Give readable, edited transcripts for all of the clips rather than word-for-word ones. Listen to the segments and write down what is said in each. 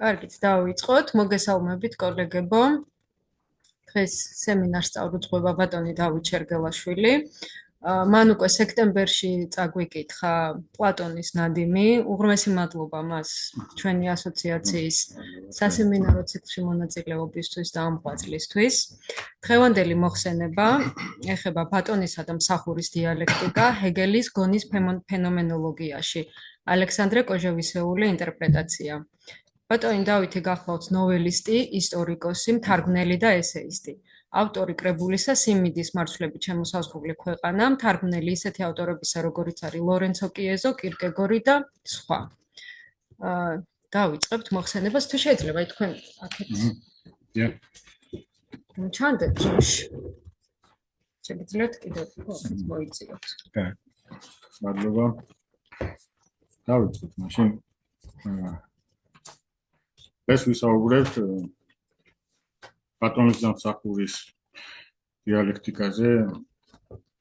კარგით, დავიწყოთ. მოგესალმებით, კოლეგებო. დღეს სემინარს წაუძღვება ბატონი დავით შერგელაშვილი. მან უკვე სექტემბერში წაგვიკითხა პლატონის ნადიმი. უღრმესი მადლობა მას ჩვენი ასოციაციის სასემინარო ციკლში მონაწილეობისთვის და ამ ღვაწლისთვის. დღევანდელი მოხსენება ეხება ბატონისა და მსახურის დიალექტიკა ჰეგელის გონის ფენომენოლოგიაში. ალექსანდრე კოჟევისეული ინტერპრეტაცია. ბატონი დავითი გახლავთ ნოველისტი, ისტორიკოსი, მთარგმნელი და ესეისტი. ავტორი კრებულისა სიმინდის მარცვლებით შემოსაზღვრული ქვეყანა, მთარგმნელი ისეთი ავტორებისა, როგორიც არის ლორენცო კიეზო, კირკეგორი და სხვა. დავიწყებთ მოხსენებას, თუ შეიძლება თქვენ აქეთ. ჩანდეთ ძოში. შეგიძლიათ კიდევ მოიწიოთ. მადლობა. დავიწყოთ მაშინ. ეს ვისაუბრებთ პლატონის და მსახურის დიალექტიკაზე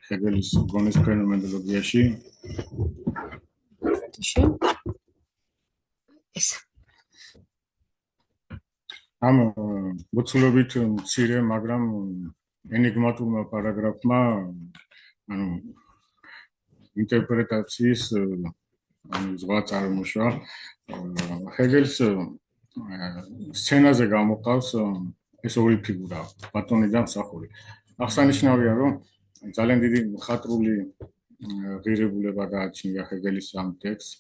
ჰეგელის გონის ფენომენოლოგიაში. ამ მოცულობით მცირე, მაგრამ ენიგმატურმა პარაგრაფმა ინტერპრეტაციის ზღვა წარმოშვა. ჰეგელს სცენაზე გამოყავს ეს ორი ფიგურა, პლატონი და მსახური. აღსანიშნავია, რომ ძალიან დიდი მხატვრული ღირებულება გააჩნია ჰეგელის ამ ტექსტს.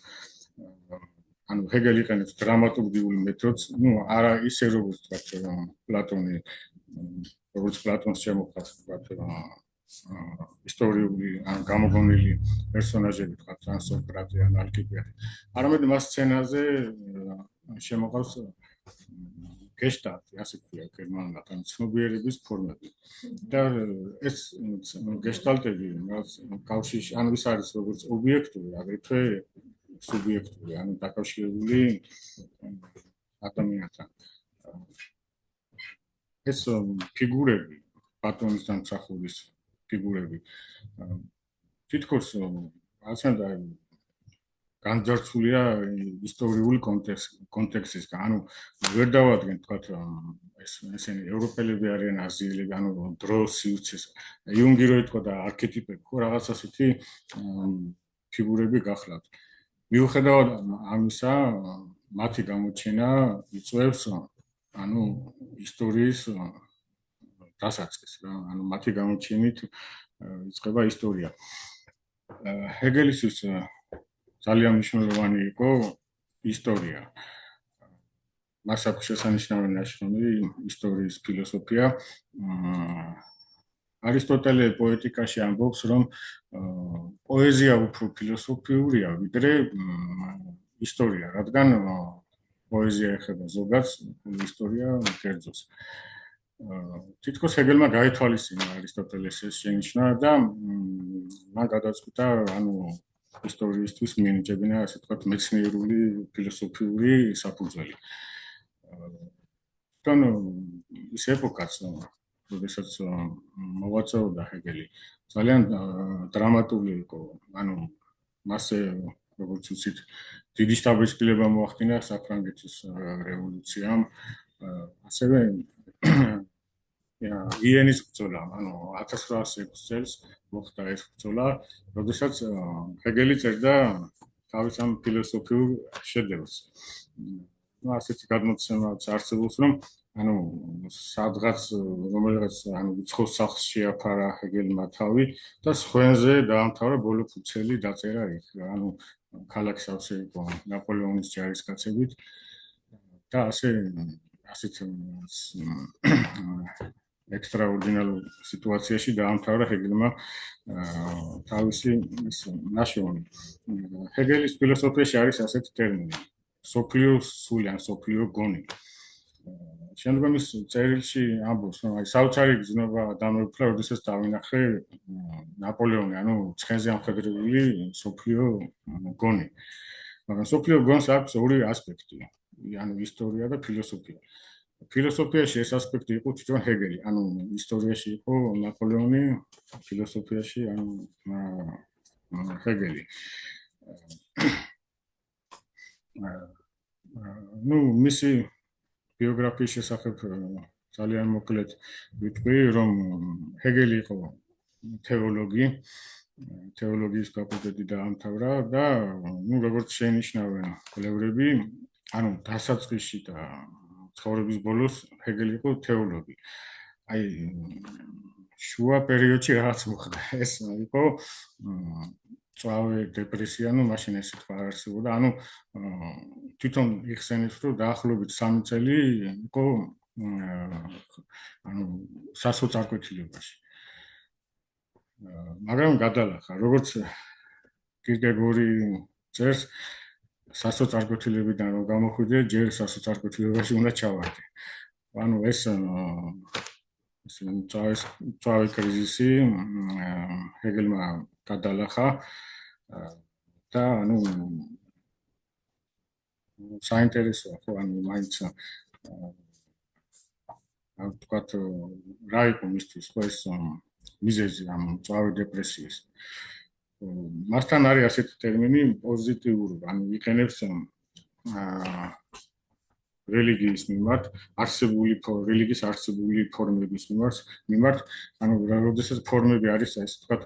ჰეგელი იყენებს დრამატურგიული მეთოდს, არა ისე როგორც თქვა პლატონი, როგორც პლატონს შემოხავს ისტორიული ან გამოგონილი პერსონაჟები, თქვა სოკრატე ან ალკიბიადი. არამედ მას სცენაზე შემოყავს გეშტალტი, ასე ქვია გერმანულად, ან ცნობიერების ფორმები. და ეს გეშტალტები კავშირში ან ის არის როგორც ობიექტური, აგრეთვე სუბიექტური, ანუ დაკავშირებული ადამიანთან. ეს ფიგურები, პლატონის და მსახურის ფიგურები, თითქოს ასე განძარცვულია ისტორიული კონტექსტისგან. ანუ ვერ დავადგენ თქვათ ესენი ევროპელები არიან, აზიელები, ანუ დროს სივრცეს. იუნგი რო ეთქვა და არქეტიპები, ხო რაღაც ასეთი ფიგურები გახლავთ. მიუხედავად ამისა, მათი გამოჩენა იწვევს ისტორიის დასაწყისს, ანუ მათი გამოჩენით იწყება ისტორია. ჰეგელისთვის ძალიან მნიშვნელოვანი იყო ისტორია. მას აქვს შესანიშნავი ნაშრომი ისტორიის ფილოსოფია. არისტოტელე პოეტიკაში ამბობს, რომ პოეზია უფრო ფილოსოფიურია, ვიდრე ისტორია, რადგან პოეზია ეხება ზოგადს, ისტორია კერძოს. თითქოს ჰეგელმა გაითვალისწინა არისტოტელეს ეს შენიშვნა და მან გადაწყვიტა, ისტორიისთვის მიენიჭებინა, ასე ვთქვათ, მეცნიერული, ფილოსოფიური საფუძველი. თვითონ ის ეპოქაც, როდესაც მოვაწეოდა ჰეგელი, ძალიან დრამატული იყო. მასე, როგორც ვიცით, დიდი შთაბეჭდილება მოახდინა საფრანგეთის რევოლუციამ, ასევე ვიენის ბრძოლა, 1806 წელს მოხდა ეს ბრძოლა, როდესაც ჰეგელი წერდა თავის ამ ფილოსოფიურ შედევრს. ასეთი გადმოცემაც არსებობს, რომ სადღაც რომელიღაც უცხო სახლს შეაფარა ჰეგელმა თავი და სხვენზე დაამთავრა ბოლო ფუცელი დაწერა იქ. ქალაქი სავსე იყო ნაპოლეონის ჯარისკაცებით და ასეთ ექსტრაორდინარულ სიტუაციაში დაამთავრა ჰეგელმა თავისი ნაშრომი. ჰეგელის ფილოსოფიაში არის ასეთი ტერმინი: სოფლიო სული ან სოფლიო გონი. შემდგომ ის წერილში ამბობს, რომ საოცარი გზნობა დამეუფლა, როდესაც დავინახე ნაპოლეონი, ცხენზე ამხედრებული სოფლიო გონი. მაგრამ სოფლიო გონს აქვს ორი ასპექტი, ისტორია და ფილოსოფია. ფილოსოფიაში ეს ასპექტი იყო თვითონ ჰეგელი, ისტორიაში იყო ნაპოლეონი, ფილოსოფიაში ჰეგელი. ну, მისი ბიოგრაფიის შესახებ ძალიან მოკლედ ვიტყვი, რომ ჰეგელი იყო თეოლოგი, თეოლოგიის ფაკულტეტი დაამთავრა და ну, როგორც შენიშნავენ კვლევრები, ანუ დასაწყისში და ცხოვრების ბოლოს ჰეგელი იყო თეოლოგი. აი შუა პერიოდში რაღაც მოხდა. ეს იყო წავე დეპრესია, ну, მაშინ ეს თქვა არსებობდა. ანუ თვითონ იხსენებს, რომ დაახლოებით 3 წელი იყო ანუ სასოწარკვეთილებაში. მაგრამ გადალახა, როგორც კირკეგორი წერს, სასოწარკვეთილებიდან რომ გამოხვიდე, ჯერ სასოწარკვეთილებაში უნდა ჩავარდე. ანუ ეს წავე კრიზისი ჰეგელმა გადალახა და ანუ საინტერესოა, ხო, ანუ მაინც ვთქვათ, რა იყო მისთვის ხო ეს მიზეზი ამ წავე დეპრესიის. მასთან არის ასეთი ტერმინი პოზიტიური, ანუ იყენებს რელიგიის მიმართ, რელიგიის არსებული ფორმების მიმართ, ანუ როდესაც ფორმები არის ეს ვთქვათ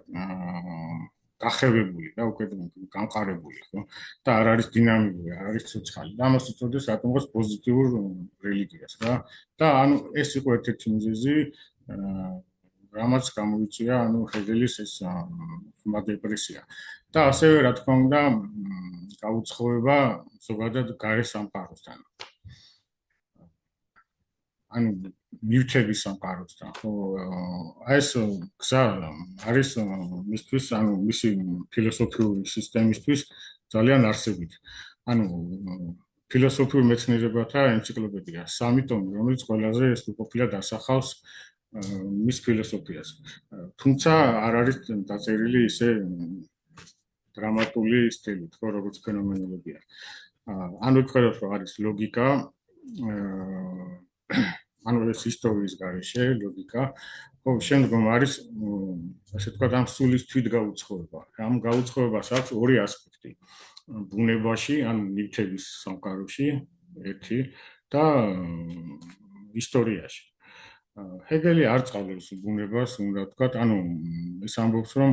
გახევებული და უკვე გამყარებული, ხო? და არ არის დინამიკური, არ არის ცოცხალი. და ამას უწოდეს ატომოს პოზიტიურ რელიგიას, რა. და ანუ ეს იყო ერთ-ერთი მიზეზი, რამაც გამოიწვია ანუ ჰეგელის ეს ხმა დეპრესია. და ასევე რა თქმა უნდა გაუცხოება ზოგადად გარე სამყაროსთან. ანუ ნივთების სამყაროსთან, ხო, ეს გზა არის მისთვის, ანუ მისი ფილოსოფიური სისტემისთვის ძალიან არსებითი. ანუ ფილოსოფიურ მეცნიერებათა ენციკლოპედია, 3 ტომი, რომელიც ყველაზე ეს ყოფილა დასახავს მის ფილოსოფიას. თუმცა არ არის დაწერილი ისე დრამატული სტილით, ხო, როგორც ფენომენოლოგია. ანუ ვთქვათ, რომ არის ლოგიკა, ანუ ეს ისტორიის გარეშე ლოგიკა, ხო, შემდგომ არის ასე ვთქვათ, ამ სულის თვითგაუცხოება. ამ გაუცხოებას აქვს ორი ასპექტი. ბუნებაში, ანუ ნივთების სამყაროში, ერთი და ისტორიაში. ჰეგელი არ წავლის ბუნებას, უნდა ვთქვათ, ანუ ეს ამბობს, რომ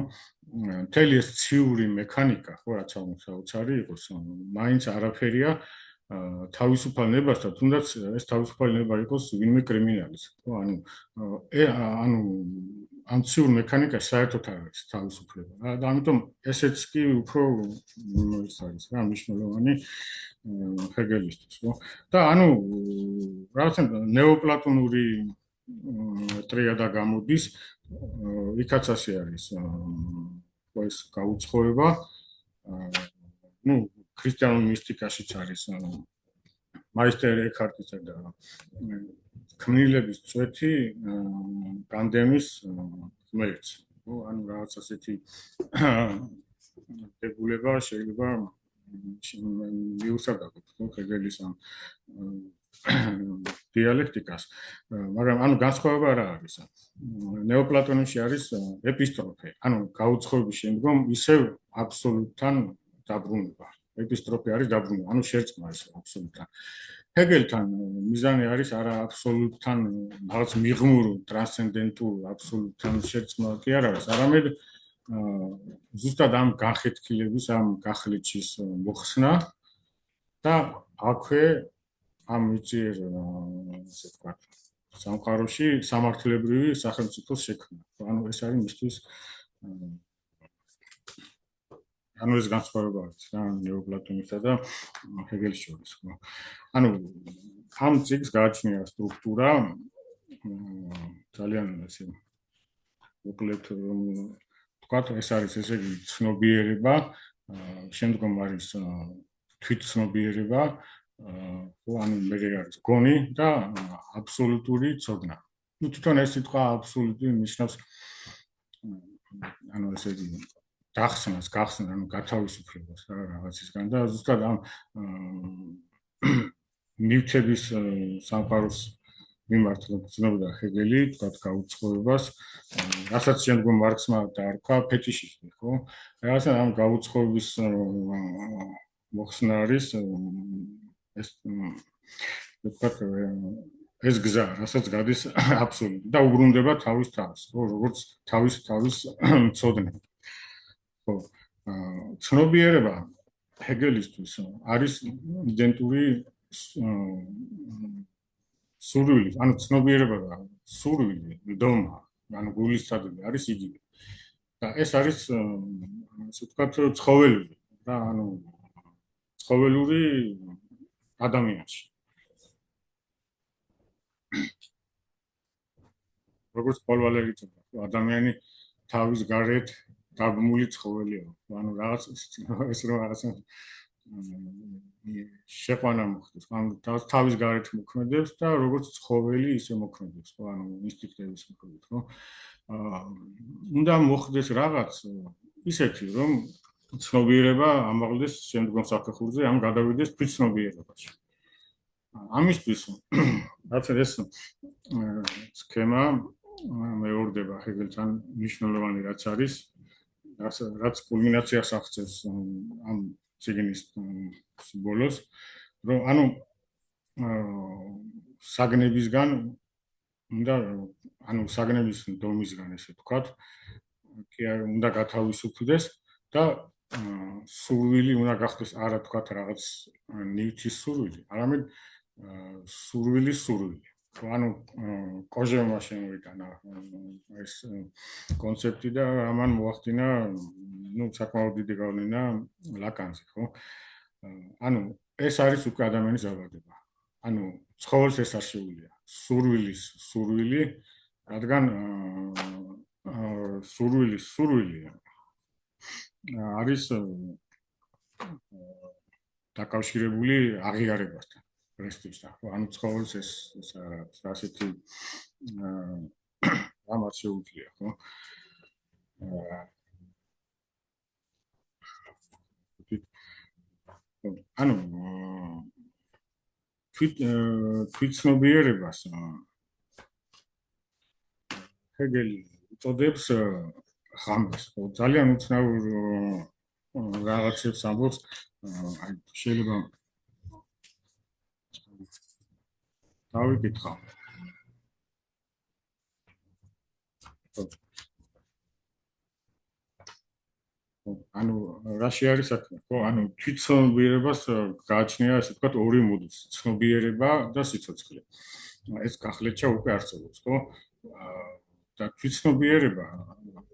მთელი ეს ციური მექანიკა, ხო, რაც საოცარი იყოს, მაინც არაფერია თავისუფალ ნებასთან, თუნდაც ეს თავისუფალი ნება იყოს ვინმე კრიმინალის, ხო, ანუ ამ ცივ მექანიკაში საერთოდ არ არის თავისუფლება. და ამიტომ ესეც კი უფრო ის არის რა მნიშვნელოვანი ჰეგელისთვის, ხო? და ანუ რაღაცა ნეოპლატონური ტრიადა გამოდის, იქაც ასე არის ეს გაუცხოება, ну, ქრისტიანულ მისტიკაშიც არის მაისტერ ეკჰარტისა და ქმნილების წვეთი განდენის ღმერთს, ხო, ანუ რაღაც ასეთი დებულება შეიძლება მიუსადაგოთ, ხო, ჰეგელის ამ დიალექტიკას, მაგრამ ანუ განსხვავება რა არის? ნეოპლატონში არის ეპისტროფე, ანუ გაუცხოების შემდგომ ისევ აბსოლუტთან დაბრუნება. ეპისტროფე არის დაბრუნება, ანუ შერწყმა ის აბსოლუტთან. ჰეგელთან მიზანი არის არა აბსოლუტთან რაღაც მიღმურ, ტრანსცენდენტულ აბსოლუტთან შერწყმა კი არ არის, არამედ ზუსტად ამ განხეთქილების, ამ გახლეჩის მოხსნა და აქვე ამ მიწიერ ასე ვთქვათ, სამყაროში სამართლებრივი სახელმწიფოს შექმნა. ანუ ეს არის მისთვის ანუ ეს განსხვავება არის რა ნეოპლატონისა და ჰეგელის შორის, ხო? ანუ ამ წიგნს გააჩნია სტრუქტურა ძალიან ესე მოკლედ ვთქვათ, ეს არის ესე იგი ცნობიერება, შემდგომ არის თვითცნობიერება, ხო, ანუ მე არის გონი და აბსოლუტური ცოდნა. ну თვითონ ეს სიტყვა აბსოლუტი ნიშნავს ანუ ესე იგი გახსნას, ანუ გათავისუფლებას რა რაღაცისგან და ზუსტად ამ ნივთების სამყაროს მიმართ ცნობდა ჰეგელი, თქვათ, გაუცხოებას, რასაც შემდგომ მარქსმა დაარქვა ფეტიშიზმი, ხო? რაღაცა ამ გაუცხოების მოხსნა არის ეს ვთქვათ ეს გზა, რასაც გადის აბსოლუტი და უბრუნდება თავის თავს, ხო, როგორც თავის მცოდნე. ხო, ცნობიერება ჰეგელისთვის არის იდენტური სურვილი, ანუ ცნობიერება და სურვილი, დომა, ანუ გულისწადები არის იგივე. და ეს არის ასე ვთქვათ ცხოველური და ანუ ცხოველური ადამიანში. როგორც პოლვალერი წოდა, ადამიანი თავის გარეთ დაბმული ცხოველია. ანუ რაღაც ეს რომ რაღაცა შეყვანა მოხდეს, ანუ თავის გარეთ მოქმედებს და როგორც ცხოველი ისე მოქმედებს, ხო, ანუ ინსტინქტების მიხედვით, ხო? უნდა მოხდეს რაღაც ისეთი, რომ ცნობიერება ამაღლდეს შემდგომ საფეხურზე, ამ გადავიდეს თვითცნობიერებაში. ამისთვის რაც ეს სქემა მეორდება ჰეგელთან მნიშვნელოვანი რაც არის, რაც კულმინაციას აღწევს ამ ციგნის ბოლოს, რომ ანუ საგნებისგან უნდა ანუ საგნების დომისგან ესე ვთქვათ, კი უნდა გათავისუფლდეს და სურვილი უნდა გახდეს არა ვთქვათ რაღაც ნივთის სურვილი, არამედ სურვილი. ანუ კოჟევმა შემოიტანა ეს კონცეფტი და ამან მოახდინა საკმაოდ დიდი გავლენა ლაკანზე, ხო? ანუ ეს არის უკვე ადამიანის ზოგადება. ანუ ცხოველს ეს არ შეუძლია. სურვილი, რადგან სურვილი არის დაკავშირებული აღიარებასთან. პრესტიჟთან, ხო? ანუ ცხოველს ეს ასეთი ამას შეუძლია, ხო? ანუ თვითცნობიერებას ჰეგელი უწოდებს ღამეს, ხო? ძალიან უცნაურ რაღაცებს ამბობს, აი შეიძლება დავიკითხავ. ანუ რაში არის საქმე, ხო? ანუ თვითცნობიერებას გააჩნია, ასე ვთქვათ, ორი მოდუს, ცნობიერება და სიცოცხლე. ეს გახლეჩა უკვე არსებობს, ხო? და თვითცნობიერება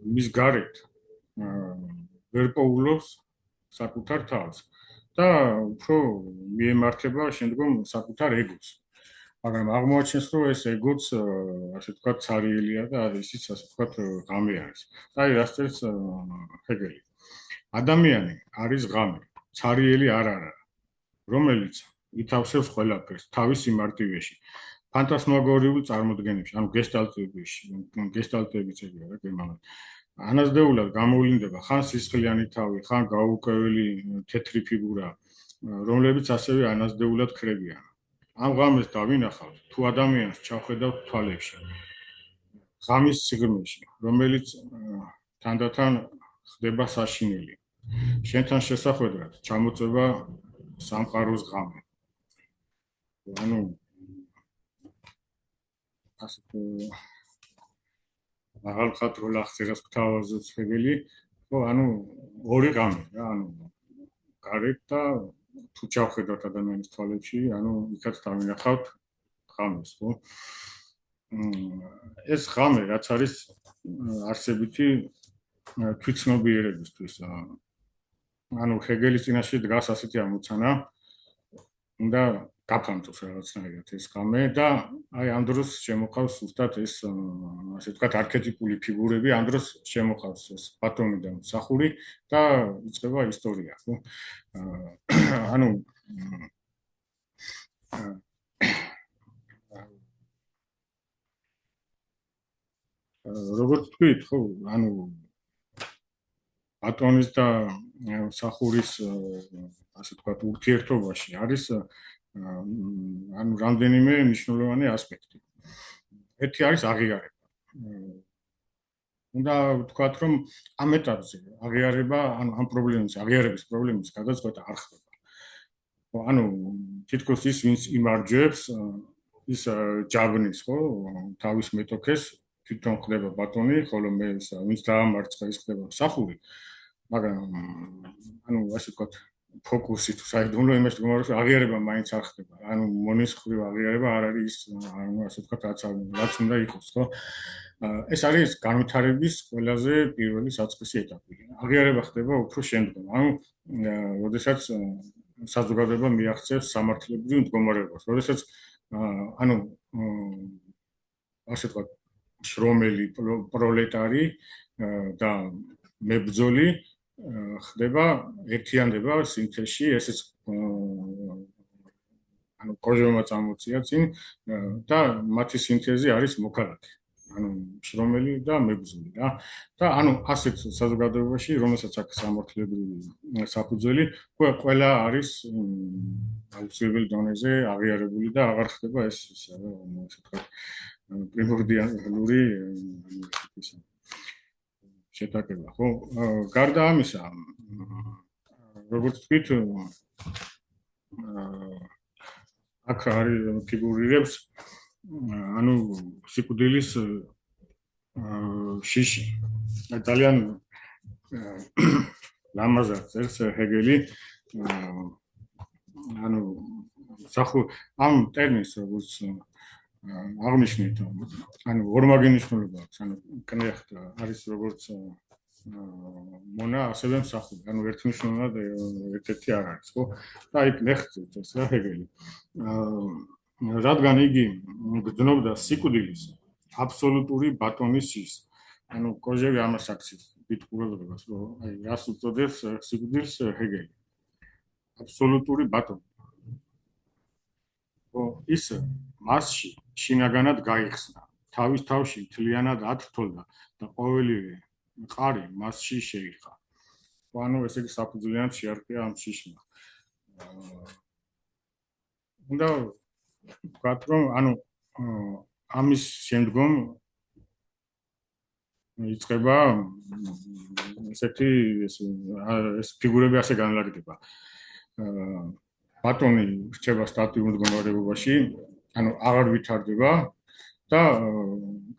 მის გარეთ ვერ პოულობს საკუთარ თავს და უფრო მიემართება შემდგომ საკუთარ ეგოს. მაგრამ აღმოაჩენს, რომ ეს ეგოც, ასე ვთქვათ, ცარიელია და ისიც, ასე ვთქვათ, ღამე არის. აი, რას წერს ჰეგელი. ადამიანი არის ღამე, ცარიელი არ არა, რომელიც ითავსებს ყველაფერს თავის სიმარტივეში, ფანტასმაგორიულ წარმოდგენებში, ანუ გესტალტებიც ეგრეა რა გერმანულად. ანაზდეულად გამოვლინდება ხან სისხლიანი თავი, ხან გაურკვეველი თეთრი ფიგურა, რომლებიც ასევე ანაზდეულად ქრებიან. ამ ღამეს დავინახავთ, თუ ადამიანს ჩავხედავთ თვალებში, ღამის სიღრმეში, რომელიც თანდათან ხდება საშინელი. შენთან შესახვედრად ჩამოწება სამყაროს ღამე. ანუ ასეთ აღარ ხატრო ლახცერას გთავაზობს ჰეგელი, ხო, ანუ ორი ღამე რა, ანუ გარეთ და თუ ჩავხედავთ ადამიანის თვალებში, ანუ იქაც დავინახავთ ღამეს, ხო? ეს ღამე რაც არის არსებითი თვითცნობიერებისთვის, ანუ ჰეგელის წინაშე დგას ასეთი ამოცანა, უნდა გაფანტოს რაღაცნაირად ეს ღამე და აი ამ დროს შემოყავს ზუსტად ეს ასე ვთქვათ არქეტიპული ფიგურები, ამ დროს შემოყავს ეს ბატონი და მსახური და იწყება ისტორია, ხო? ანუ როგორც თქვით, ხო, ანუ ბატონის და მსახურის ასე ვთქვათ ურთიერთობაში არის ანუ რამდენიმე მნიშვნელოვანი ასპექტი. ერთი არის აღიარება. უნდა ვთქვათ, რომ ამ ეტაპზე აღიარება, ანუ ამ პრობლემის, აღიარების პრობლემის გადაწყვეტა არ ხდება. ანუ თითქოს ის ვინც იმარჯვებს ის ჯაბნის ხო თავის მეტოქეს თვითონ ხდება ბატონი ხოლო მე ვინც დაამარცხა ის ხდება მსახური მაგრამ ანუ ასე ვთქვათ ფოკუსი თუ საიდუმლო იმაში გმაროს აღიარება მაინც არ ხდება ანუ მონის ხრივ აღიარება არ არის ანუ ასე ვთქვათ რაც უნდა იყოს ხო ეს არის განვითარების ყველაზე პირველი საწყისი ეტაპი აღიარება ხდება უფრო შემდგომ ანუ როდესაც საზოგადოება მიაღწევს სამართლებრივ მდგომარეობას როდესაც ანუ ასე ვთქვათ შრომელი პროლეტარი და მებრძოლი ხდება ერთიანდება სინთეზში ესეც ანუ კოჟომა წამოწია წინ და მათი სინთეზი არის მოქალაქე ანუ შრომელი და მებრძოლი რა და ანუ ასეთ საზოგადოებაში რომელსაც აქვს სამართლებრივი საფუძველი ყველა არის აუცილებელი დონეზე აღიარებული და აღარ ხდება ეს ასე ვთქვათ პრიმორდიალური შეტაკება ხო გარდა ამისა როგორც თქვით აქ არის ფიგურირებს ანუ სიკვდილის შიში ძალიან ლამაზად წერს ჰეგელი ანუ ამ ტერმინს როგორც აღნიშნეთ ანუ ორმაგი ნიშნულობა აქვს ანუ კნეხტ არის როგორც მონა ასევე მსახური ანუ ერთნიშნულად ერთ-ერთი არ არის ხო და აი კნეხტს ეს რა ჰეგელი რადგან იგი გრძნობდა სიკვდილის აბსოლუტური ბატონის ის ანუ კოჟევი ამას აქცევს დიდ ყურადღებას რომ აი რას უწოდებს სიკვდილს ჰეგელი აბსოლუტური ბატონი ის მასში შინაგანად გაიხსნა თავის თავში მთლიანად ათრთოლდა და ყოველივე მყარი მასში შეირხა ანუ ესე იგი საფუძვლიანად შეარყია ამ შიშმა უნდა ვთქვათ რომ ანუ ამის შემდგომ იწყება ესეთი ეს ფიგურები ასე განლაგდება ბატონი რჩება სტატიურ მდგომარეობაში ანუ აღარ ვითარდება და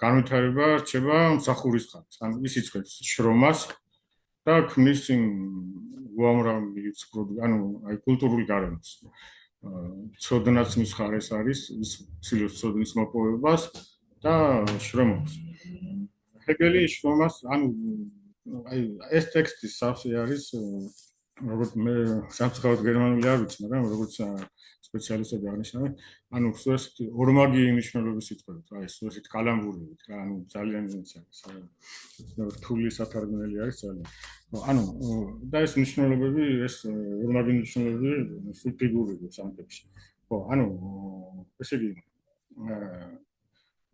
განვითარება რჩება მსახურის ხარჯს ანუ ის იწვევს შრომას და ქმნის უამრავ ანუ აი კულტურულ გარემოს ცოდნაც მის ხარეს არის ის ცდილობს ცოდნის მოპოვებას და შრომობს ჰეგელი შრომას ანუ აი ეს ტექსტი სავსე არის როგორც მე სამცხაოდ გერმანული არ ვიცი მაგრამ როგორც სპეციალისტები აღნიშნავენ ანუ ესეთი ორმაგი ნიშნულობის სიტყვებით რა ეს ესეთი კალამბურებით რა ანუ ძალიან რთული სათარგმნელი არის ძალიან ანუ და ეს ნიშნულობები ეს ორმაგი ნიშნულობები ფიგურირებს ამ ტექსტში ხო ანუ ესე იგი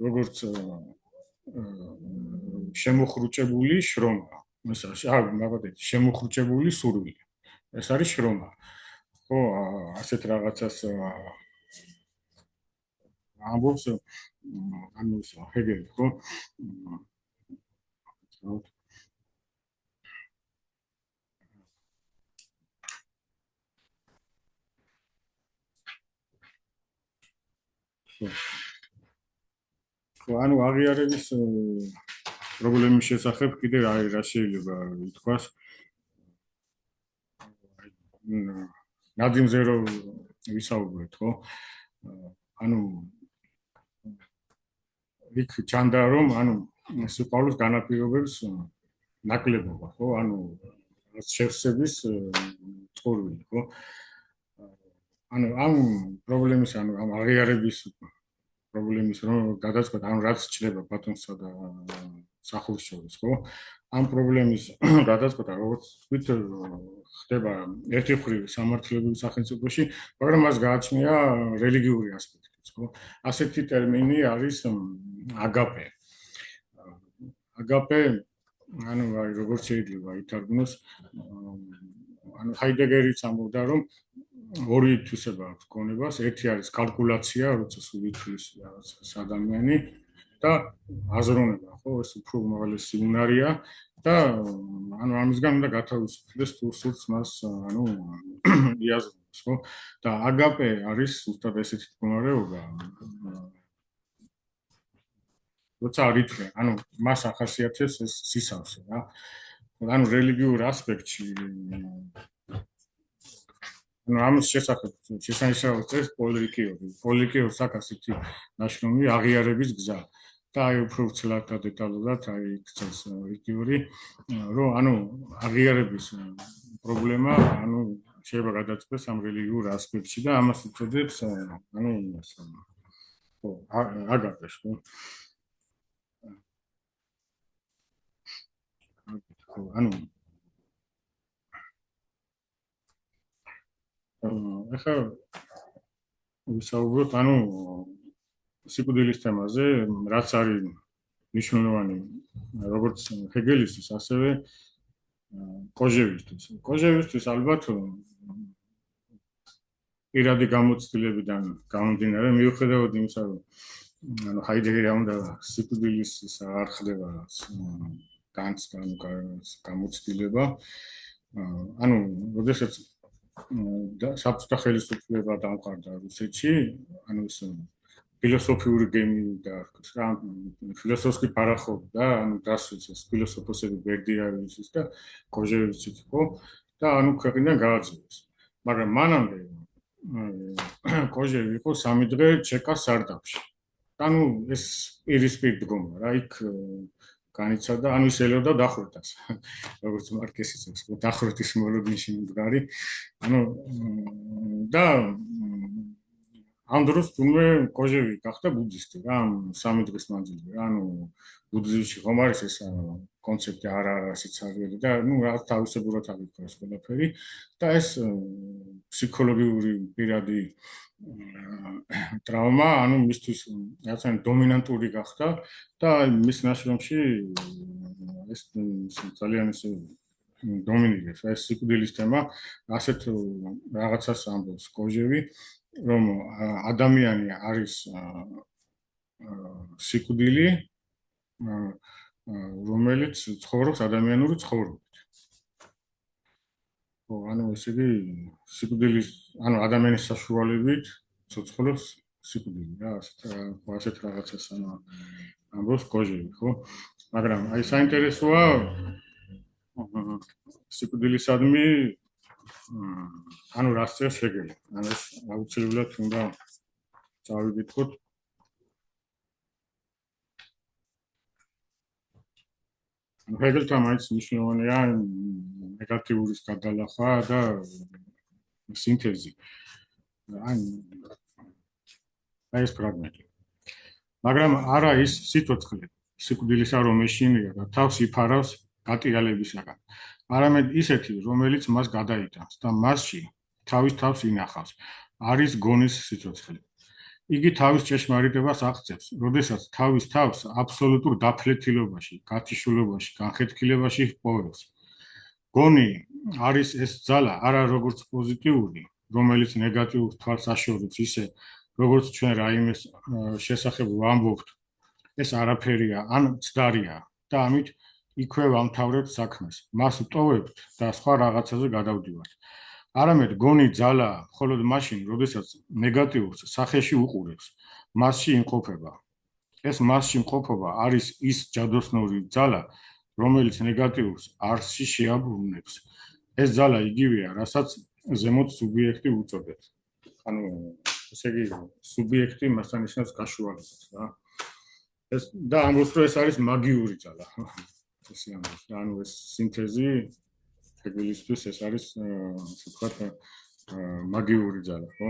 როგორც შემოხრუჭებული შრომა მაგალითად შემოხრუჭებული სურვილი ეს არის შრომა ხო ასეთ რაღაცას ამბობს ანუ ჰეგელი ხო ანუ აღიარების პრობლემის შესახებ კიდე რა შეიძლება ითქვას ნადიმზე რომ ვისაუბრეთ ხო ანუ იქ ჩანდა რომ ანუ სიყვარულის განაპირობებს ნაკლებობა ხო ანუ შევსების წყურვილი ხო ანუ ამ პრობლემის ანუ ამ აღიარების პრობლემის რომ გადაწყვეტ ანუ რაც ჩნდება ბატონსა და მსახურის შორის ხო ამ პრობლემის გადაწყვეტა როგორც თქვით ხდება ერთი მხრივ სამართლებრივ სახელმწიფოში მაგრამ მას გააჩნია რელიგიური ასპექტიც ხო ასეთი ტერმინი არის აგაპე ანუ როგორც შეიძლება ითარგმნოს ანუ ჰაიდეგერიც ამბობდა რომ ორი თვისება აქვს გონებას ერთი არის კალკულაცია როცა სულ ითვლის ადამიანი და აზროვნება ხო ეს უფრო უმაღლესი უნარია და ანუ ამისგან უნდა გათავისუფლდეს თუ სურს მას ანუ იაზრებს ხო და აგაპე არის უბრალოდ ესეთი მდგომარეობა როცა არითმე ანუ მას ახასიათებს ეს სისავსე რა ანუ რელიგიურ ასპექტში ანუ ამის შესახებ შესანიშნავად წეს პოლიკიორს აქვს ასეთი ნაშრომი აღიარების გზა და აი უფრო ცლად და დეტალურად აი იქცეს რელიგიური რომ ანუ აღიარების პრობლემა ანუ შეიძლება გადაწყდეს ამ რელიგიურ ასპექტში და ამას უწოდებს ანუ ხო აგაპეს ხო ანუ ახლა ვისაუბროთ ანუ სიკვდილის თემაზე, რაც არის მნიშვნელოვანი როგორც ჰეგელისთვის, ასევე კოჟევისთვის. კოჟევისთვის ალბათ პირადი გამოცდილებიდან გამომდინარე, მიუხედავად იმისა, რომ ანუ ჰაიდეგერი უნდა სიკვდილის არ ხდება განცდა, ანუ გამოცდილება. ანუ როდესაც საბჭოთა ხელისუფლება დამყარდა რუსეთში, ანუ ეს ფილოსოფიური გემი და რა ფილოსოფски პარახოვდა, ანუ დასვეს ეს ფილოსოფოსები ბერდიაევიჩის და კოჟევიჩის ხო და ანუ ქვეყნიდან გააძევეს. მაგრამ მანამდე კოჟევი იყო 3 დღე ჩეკას სარდაფში. ანუ ეს პირისპირ დგომა რა იქ განიცადა, ანუ ის ელოდა დახვრეტას. როგორც მარკესიც აქვს, დახვრეტის მოლოდინში მდგარი. ანუ და ამ დროს თუნდაც კოჟევი გახდა ბუდისტი რა, 3 დღის მანძილზე რა, ანუ ბუდიზმში ხომ არის ეს კონცეფტი არა სიცარიელი და ნუ რა თავისებურად აღიქვა ეს ყველაფერი და ეს ფსიქოლოგიური პირადი ტრავმა, ანუ მისთვის რაღაცა დომინანტური გახდა და მის ნაშრომში ეს ძალიან ეს დომინირებს ეს სიკვდილის თემა, ასეთ რაღაცას ამბობს კოჟევი, რომ ადამიანი არის სიკვდილი, რომელიც ცხოვრობს ადამიანური ცხოვრებით. ხო, ანუ ესე იგი სიკვდილის, ანუ ადამიანის საშუალებით ცოცხლობს სიკვდილი რა, ასეთ რაღაცას ამბობს კოჟევი, ხო? მაგრამ აი საინტერესოა სიკვდილისადმი ანუ რას წერს ჰეგელი. ანუ ეს აუცილებლად უნდა წავიკითხოთ. ჰეგელთან მაინც მნიშვნელოვანია ნეგატიურის გადალახვა და სინთეზი. აი ეს ფრაგმენტი. მაგრამ არა ის სიცოცხლე, სიკვდილისა რომ ეშინია და თავს იფარავს გატირალებისაგან. არამედ ისეთი, რომელიც მას გადაიტანს და მასში თავის თავს ინახავს, არის გონის სიცოცხლე. იგი თავის ჭეშმარიტებას აღწევს, როდესაც თავის თავს აბსოლუტურ დაფლეთილობაში, გათიშულობაში, განხეთქილებაში პოვებს. გონი არის ეს ძალა, არა როგორც პოზიტიური, რომელიც ნეგატიურ თვალს აშორებს ისე, როგორც ჩვენ რაიმეს შესახებ ვამბობთ, ეს არაფერია, ან ცდარია და ამით იქვე ვამთავრებთ საქმეს. მას ვტოვებთ და სხვა რაღაცაზე გადავდივართ. არამედ გონი ძალა მხოლოდ მაშინ, როდესაც ნეგატივს სახეში უყურებს, მასში იმყოფება. ეს მასში იმყოფება არის ის ჯადოსნური ძალა, რომელიც ნეგატივს არსში შეაბრუნებს. ეს ძალა იგივეა, რასაც ზემოთ სუბიექტი უწოდებთ. ანუ ესე იგი სუბიექტი მასთან ნიშნავს გაშუალებას რა. ეს და ამბობს, რომ ეს არის მაგიური ძალა. ესე ამბობს, ანუ ეს სინთეზი ჰეგელისთვის ეს არის ასე ვთქვათ მაგიური ძალა, ხო?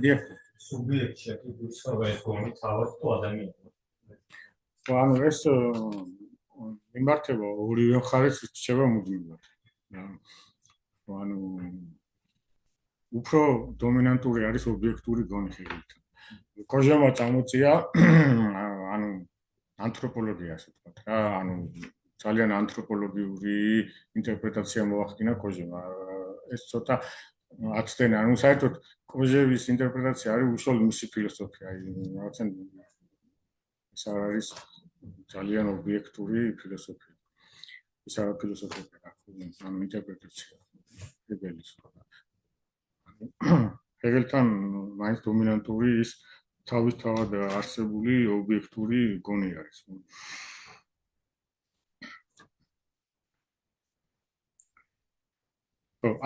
დიახ, სუბიექტი იცხოვა ეს გონი თავად თუ ადამიანს. ანუ ეს მიმართება ორივე მხარეს რჩება მუდმივად. ანუ უფრო დომინანტური არის ობიექტური გონი ჰეგელთან. კოჟევმა წამოწია ანუ ანთროპოლოგია ასე ვთქვათ რა, ანუ ძალიან ანთროპოლოგიური ინტერპრეტაცია მოახდინა კოჟევმა. ეს ცოტა აცდენა, ანუ საერთოდ კოჟევის ინტერპრეტაცია არის უშუალოდ მისი ფილოსოფია, აი რაღაცა ეს არის ძალიან ობიექტური ფილოსოფია. ის არა ფილოსოფია, ამ ინტერპრეტაცია ჰეგელის. ჰეგელთან მაინც დომინანტური ის თავისთავად არსებული ობიექტური გონი არის.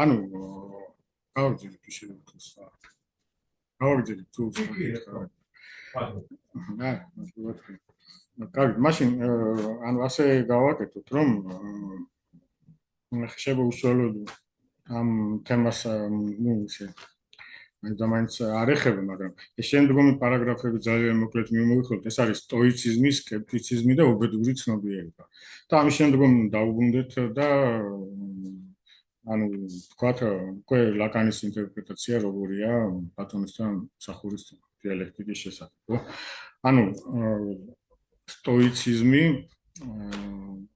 ანუ გავაგზავნეთ შეიძლება. გავაგზავნეთ თუ კარგი, მაშინ ანუ ასე გავაკეთოთ, რომ შეიძლება უშუალოდ ამ თემას ისე მაინც არ ეხება, მაგრამ ეს შემდგომი პარაგრაფები ძალიან მოკლედ მივმოვიხილოთ. ეს არის სტოიციზმი, სკეპტიციზმი და უბედური ცნობიერება. და ამის შემდგომ დაუბრუნდეთ და ანუ თქვათ, უკვე ლაკანის ინტერპრეტაცია როგორია პლატონისთან მსახურის დიალექტიკის შესახებ. ანუ სტოიციზმი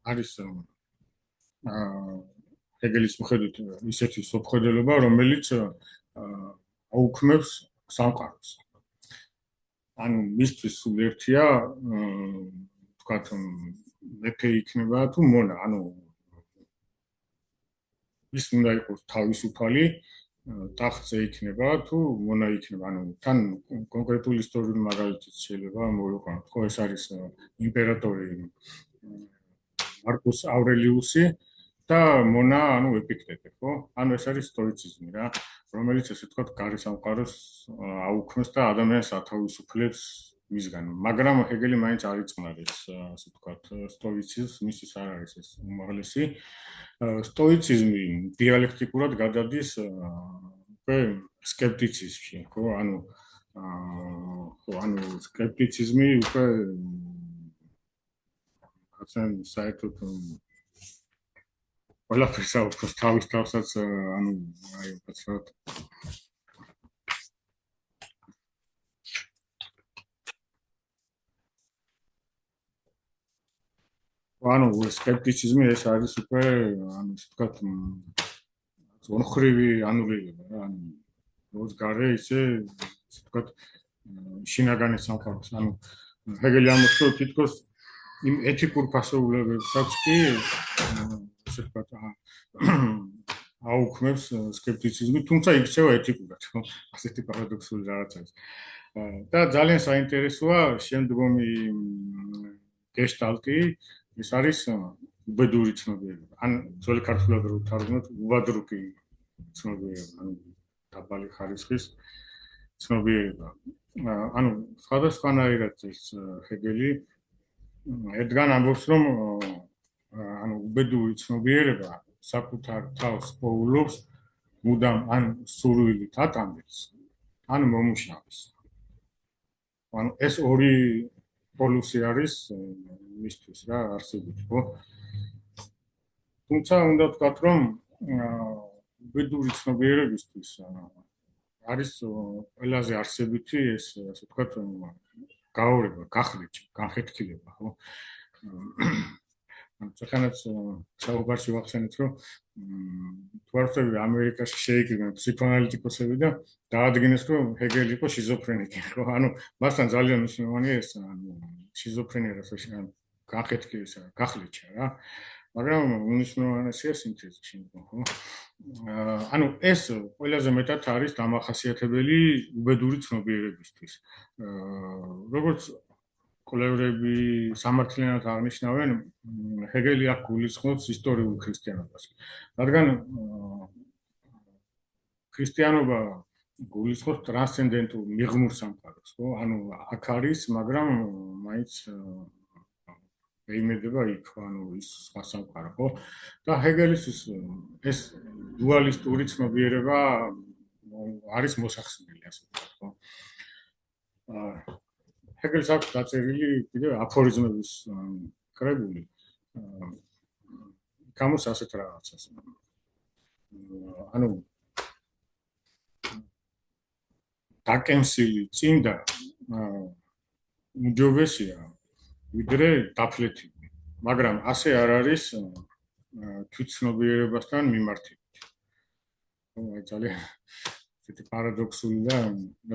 არის ჰეგელის მიხედვით ისეთი სოფხედელობა, რომელიც აუქმებს სამყაროს. ანუ მისთვის სულ ერთია, თქვათ, მეფე იქნება თუ მონა, ანუ ის უნდა იყოს თავისუფალი, ტახტზე იქნება თუ მონა იქნება, ანუ თან კონკრეტული ისტორიული მაგალითიც შეიძლება მოვიყვანოთ. ხო, ეს არის იმპერატორი მარკუს ავრელიუსი და მონა, ანუ ეპიქტეტე, ხო? ანუ ეს არის სტოიციზმი რა, რომელიც ესე ვთქვათ, გარე სამყაროს აუქმს და ადამიანს ათავისუფლებს მისგან. მაგრამ ჰეგელი მაინც არ იწყნარებს, ასე ვთქვათ, სტოიციზმს, მისთვის არ არის ეს უმაღლესი. სტოიციზმი დიალექტიკურად გადადის უკვე სკეპტიციზმში, ხო? ანუ სკეპტიციზმი უკვე ასე საერთოდ ყველაფერს აქვს თავის თავსაც, ანუ აი უცბად ანუ სკეპტიციზმი ეს არის უკვე, ანუ ისე ვთქვათ, ზონხრივი ანულირება რა, ანუ როგორც გარე ისე ვთქვათ, შინაგანი სამყაროს. ანუ ჰეგელი ამბობს, თითქოს იმ ეთიკურ ფასეულებებსაც კი ასე ვთქვათ, აუქმებს სკეპტიციზმი, თუმცა იქცევა ეთიკურად, ხო? ასეთი პარადოქსული რაღაცა ის. და ძალიან საინტერესოა შემდგომი გეშტალტი, ეს არის უბედური ცნობიერება. ან ძველი ქართულად რო ვთარგმნოთ, უბადრუკი ცნობიერება, ანუ დაბალი ხარისხის ცნობიერება. ანუ სხვადასხვანაირად ძილს ჰეგელი ერთგან ამბობს, რომ ანუ უბედური ცნობიერება საკუთარ თავს პოულობს მუდამ ან სურვილით ატანებს, ან მომუშავებს. ანუ ეს ორი პოლუსი არის მისთვის რა არსებითი, ხო? თუმცა უნდა ვთქვათ, რომ უბედური ცნობიერებისთვის არის ყველაზე არსებითი ეს, ასე ვთქვათ, გაორება, განხეთქილება, ხო? ახანაც საუბარში ვახსენეთ, რომ თვარწები ამერიკაში შეიკრიბნენ ფსიქოანალიტიკოსები და დაადგინეს, რომ ჰეგელი იყო შიზოფრენიკი, ხო? ანუ მასთან ძალიან მნიშვნელოვანია ეს, ანუ შიზოფრენია რასაც განხეთქილისა, გახლიჩა რა. მაგრამ უნიშნულოვანესია სინთეზი შემდგომ, ხო? ანუ ეს ყველაზე მეტად არის დამახასიათებელი უბედური ცნობიერებისთვის. როგორც კვლევრები სამართლიანად აღნიშნავენ, ჰეგელი აქ გულისხმობს ისტორიულ ქრისტიანობას. რადგან ქრისტიანობა გულისხმობს ტრანსცენდენტულ მიღმურ სამყაროს, ხო? ანუ აქ არის, მაგრამ მაინც ეიმედება იქ, ანუ ის სხვა სამყარო, ხო? და ჰეგელის ეს დუალისტური ცნობიერება არის მოსახსნელი, ასე ვთქვათ, ხო? ჰეგელს აქვს დაწერილი კიდევ აფორიზმების კრებული. გამოს ასეთ რაღაცას. ანუ დაკენსილი წინდა უჯობესია ვიდრე დაფლეთილი, მაგრამ ასე არ არის თვითცნობიერებასთან მიმართებით. ძალიან ესეთი პარადოქსული და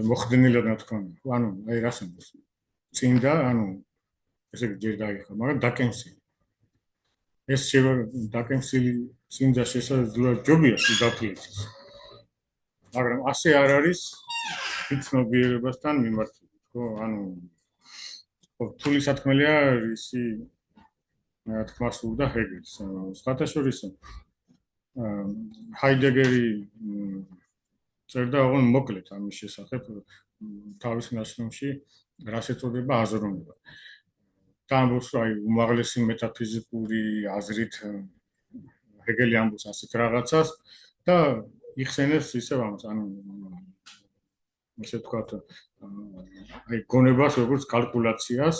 მოხდენილად ნათქვამია. ანუ აი რას ამბობს? წინდა, ანუ ესე იგი ჯერ დაიხო, მაგრამ დაკენსილი. ეს დაკენსილი წინდა შესაძლოა ჯობია სიდაფილეთის. მაგრამ ასე არ არის ცნობიერებასთან მიმართებით, ხო? ანუ რთული სათქმელია ისი თქმას უდა ჰეგელს. სხვათა შორის ჰაიდეგერი წერდა ოღონდ მოკლედ ამის შესახებ თავის ნაშრომში, რაც ეწოდება აზროვნება. და ამბობს, რომ აი უმაღლესი მეტაფიზიკური აზრით ჰეგელი ამბობს ასეთ რაღაცას და იხსენებს ისევ ამას, ანუ ესე ვთქვათ, აი გონებას, როგორც კალკულაციას,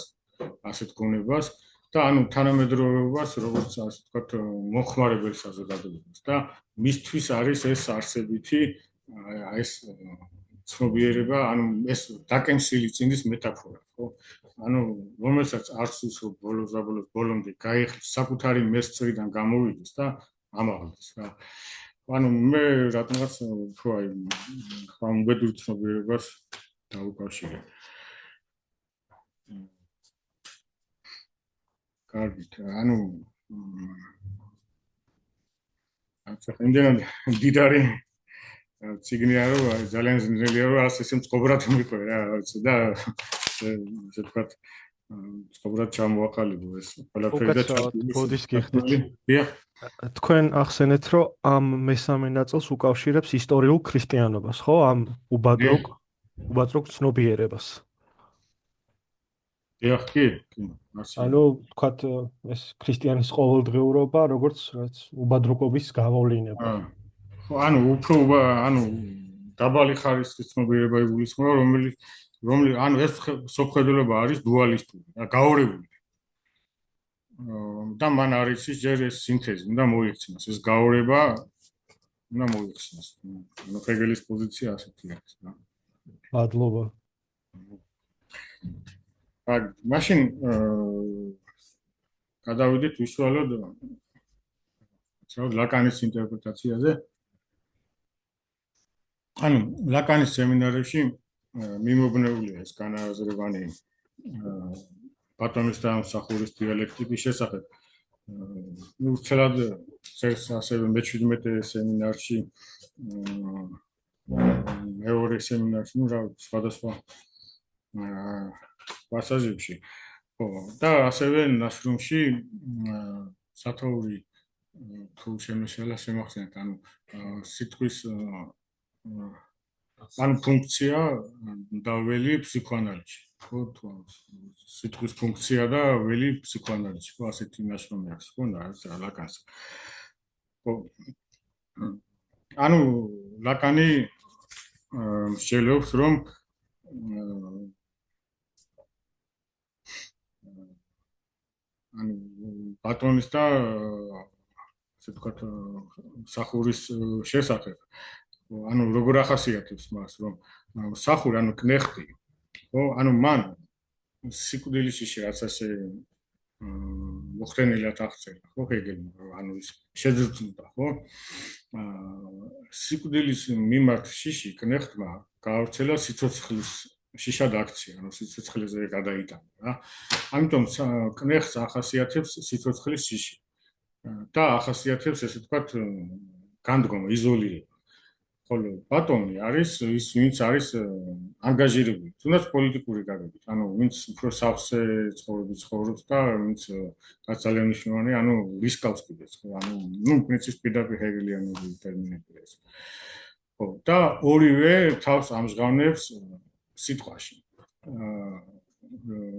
ასეთ გონებას და ანუ თანამედროვეობას, როგორც ასე ვთქვათ, მოხმარებელ საზოგადოებას და მისთვის არის ეს არსებითი ეს ცნობიერება, ანუ ეს დაკენსილი წინდის მეტაფორა, ხო? ანუ რომელსაც არც უსრო ბოლოს ბოლომდე გაიხლის საკუთარი მესწრიდან გამოვიდეს და ამაღლდეს რა. ანუ მე რატომაც უფრო აი ხომ უბედურ ცნობიერებას დავუკავშირე. კარგით, ანუ იმდენად დიდარი ციგნია რომ ძალიან ძნელია რომ ასე მწყობრად მიყვე რა და ესე ვთქვათ მწყობრად ჩამოაყალიბო ეს ყველაფერი და ბოდის გიხდით. თქვენ ახსენეთ რომ ამ მესამე ნაწილს უკავშირებს ისტორიულ ქრისტიანობას, ხო? ამ უბადროგ ცნობიერებას. კი. ანუ ვთქვათ ეს ქრისტიანის ყოველდღიურობა, როგორც უბადროგობის გავავლინება. ანუ უფრო ანუ დაბალი ხარისხის ცნობიერება იგულისხმება, რომელიც ანუ ეს სოფხედულობა არის დუალისტური, გაორებული. და მან არის ის ჯერ ეს სინთეზი, უნდა მოიხსნას, ეს გაორება უნდა მოიხსნას. ანუ ჰეგელის პოზიცია ასეთი არის, რა. მადლობა. მაშინ გადავიდეთ უშუალოდ ლაკანის ინტერპრეტაციაზე. ანუ ლაკანის სემინარებში მიმობნეულია ეს განაზრებანი პლატონის და მსახურის დიალექტიკის შესახებ. უცელად ასევე მე-17 სემინარში მეორე სემინარში, ну, რა სხვადასხვა პასაჟებში. ხო, და ასევე ნაშრომში სათაური თუ შემეშალა შემახსენეთ, ანუ სიტყვის ან ფუნქცია და ველი ფსიქოანალიზში. ხო, თუ სიტყვის ფუნქცია და ველი ფსიქოანალიზში. ხო, ასეთი ნაშრომი აქვს, ხო, ლაკანს. ხო. ანუ ლაკანი შეიძლება რომ ანუ პლატონის და ასე ვთქვათ მსახურის შესახებ. ანუ როგორ ახასიათებს მას, რომ მსახური, ანუ კნეხტი, ხო, ანუ მან სიკვდილის შიში რაც ასე მოხდენილად აღწერა, ხო, ჰეგელმა, ანუ ის შეძრწმუნდა, ხო? სიკვდილის მიმართ შიში კნეხტმა გაავრცელა სიცოცხლის შიშად აქცია, ანუ სიცოცხლეზე გადაიტანა, რა. ამიტომ კნეხტს ახასიათებს სიცოცხლის შიში და ახასიათებს ესე ვთქვათ განდგომა, izolირება. ხოლო პლატონი არის ის, ვინც არის ანგაჟირებული, თუნდაც პოლიტიკური გაგებით, ანუ ვინც უფრო სავსე ცხოვრების ცხოვრობს და ვინც რაც ძალიან მნიშვნელოვანია, ანუ რისკავს კიდეც, ხო, ანუ პრინციპს პირდაპირ ჰეგელიანური ტერმინებია ეს. ხო, და ორივე თავს ამჟღავნებს სიტყვაში.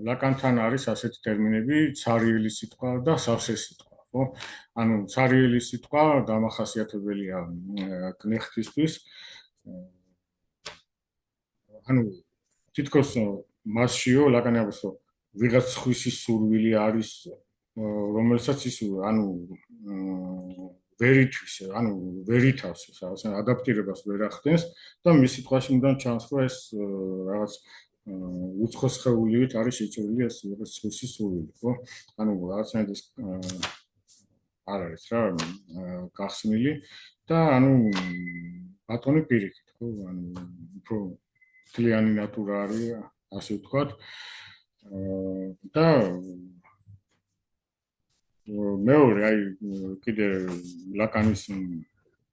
ლაკანთან არის ასეთი ტერმინები, ცარიელი სიტყვა და სავსე სიტყვა. ხო, ანუ ცარიელი სიტყვა დამახასიათებელია კნეხტისთვის. ანუ თითქოს მასშიო ლაკანი ამბობს, რომ ვიღაც სხვისი სურვილი არის, რომელსაც ის ანუ ვერითვის, ანუ ვერითავს, ადაპტირებას ვერ ახდენს და მის სიტყვაში უნდა ჩანს, რომ ეს რაღაც უცხო სხეულივით არის შეჭრილი ეს სხვისი სურვილი, ხო? ანუ რაღაცნაირად ეს არ არის რა გახსნილი და ანუ პლატონი პირიქით, ხო, ანუ უფრო თლიანი ნატურა არის, ასე ვთქვათ. და მეორე აი კიდე ლაკანის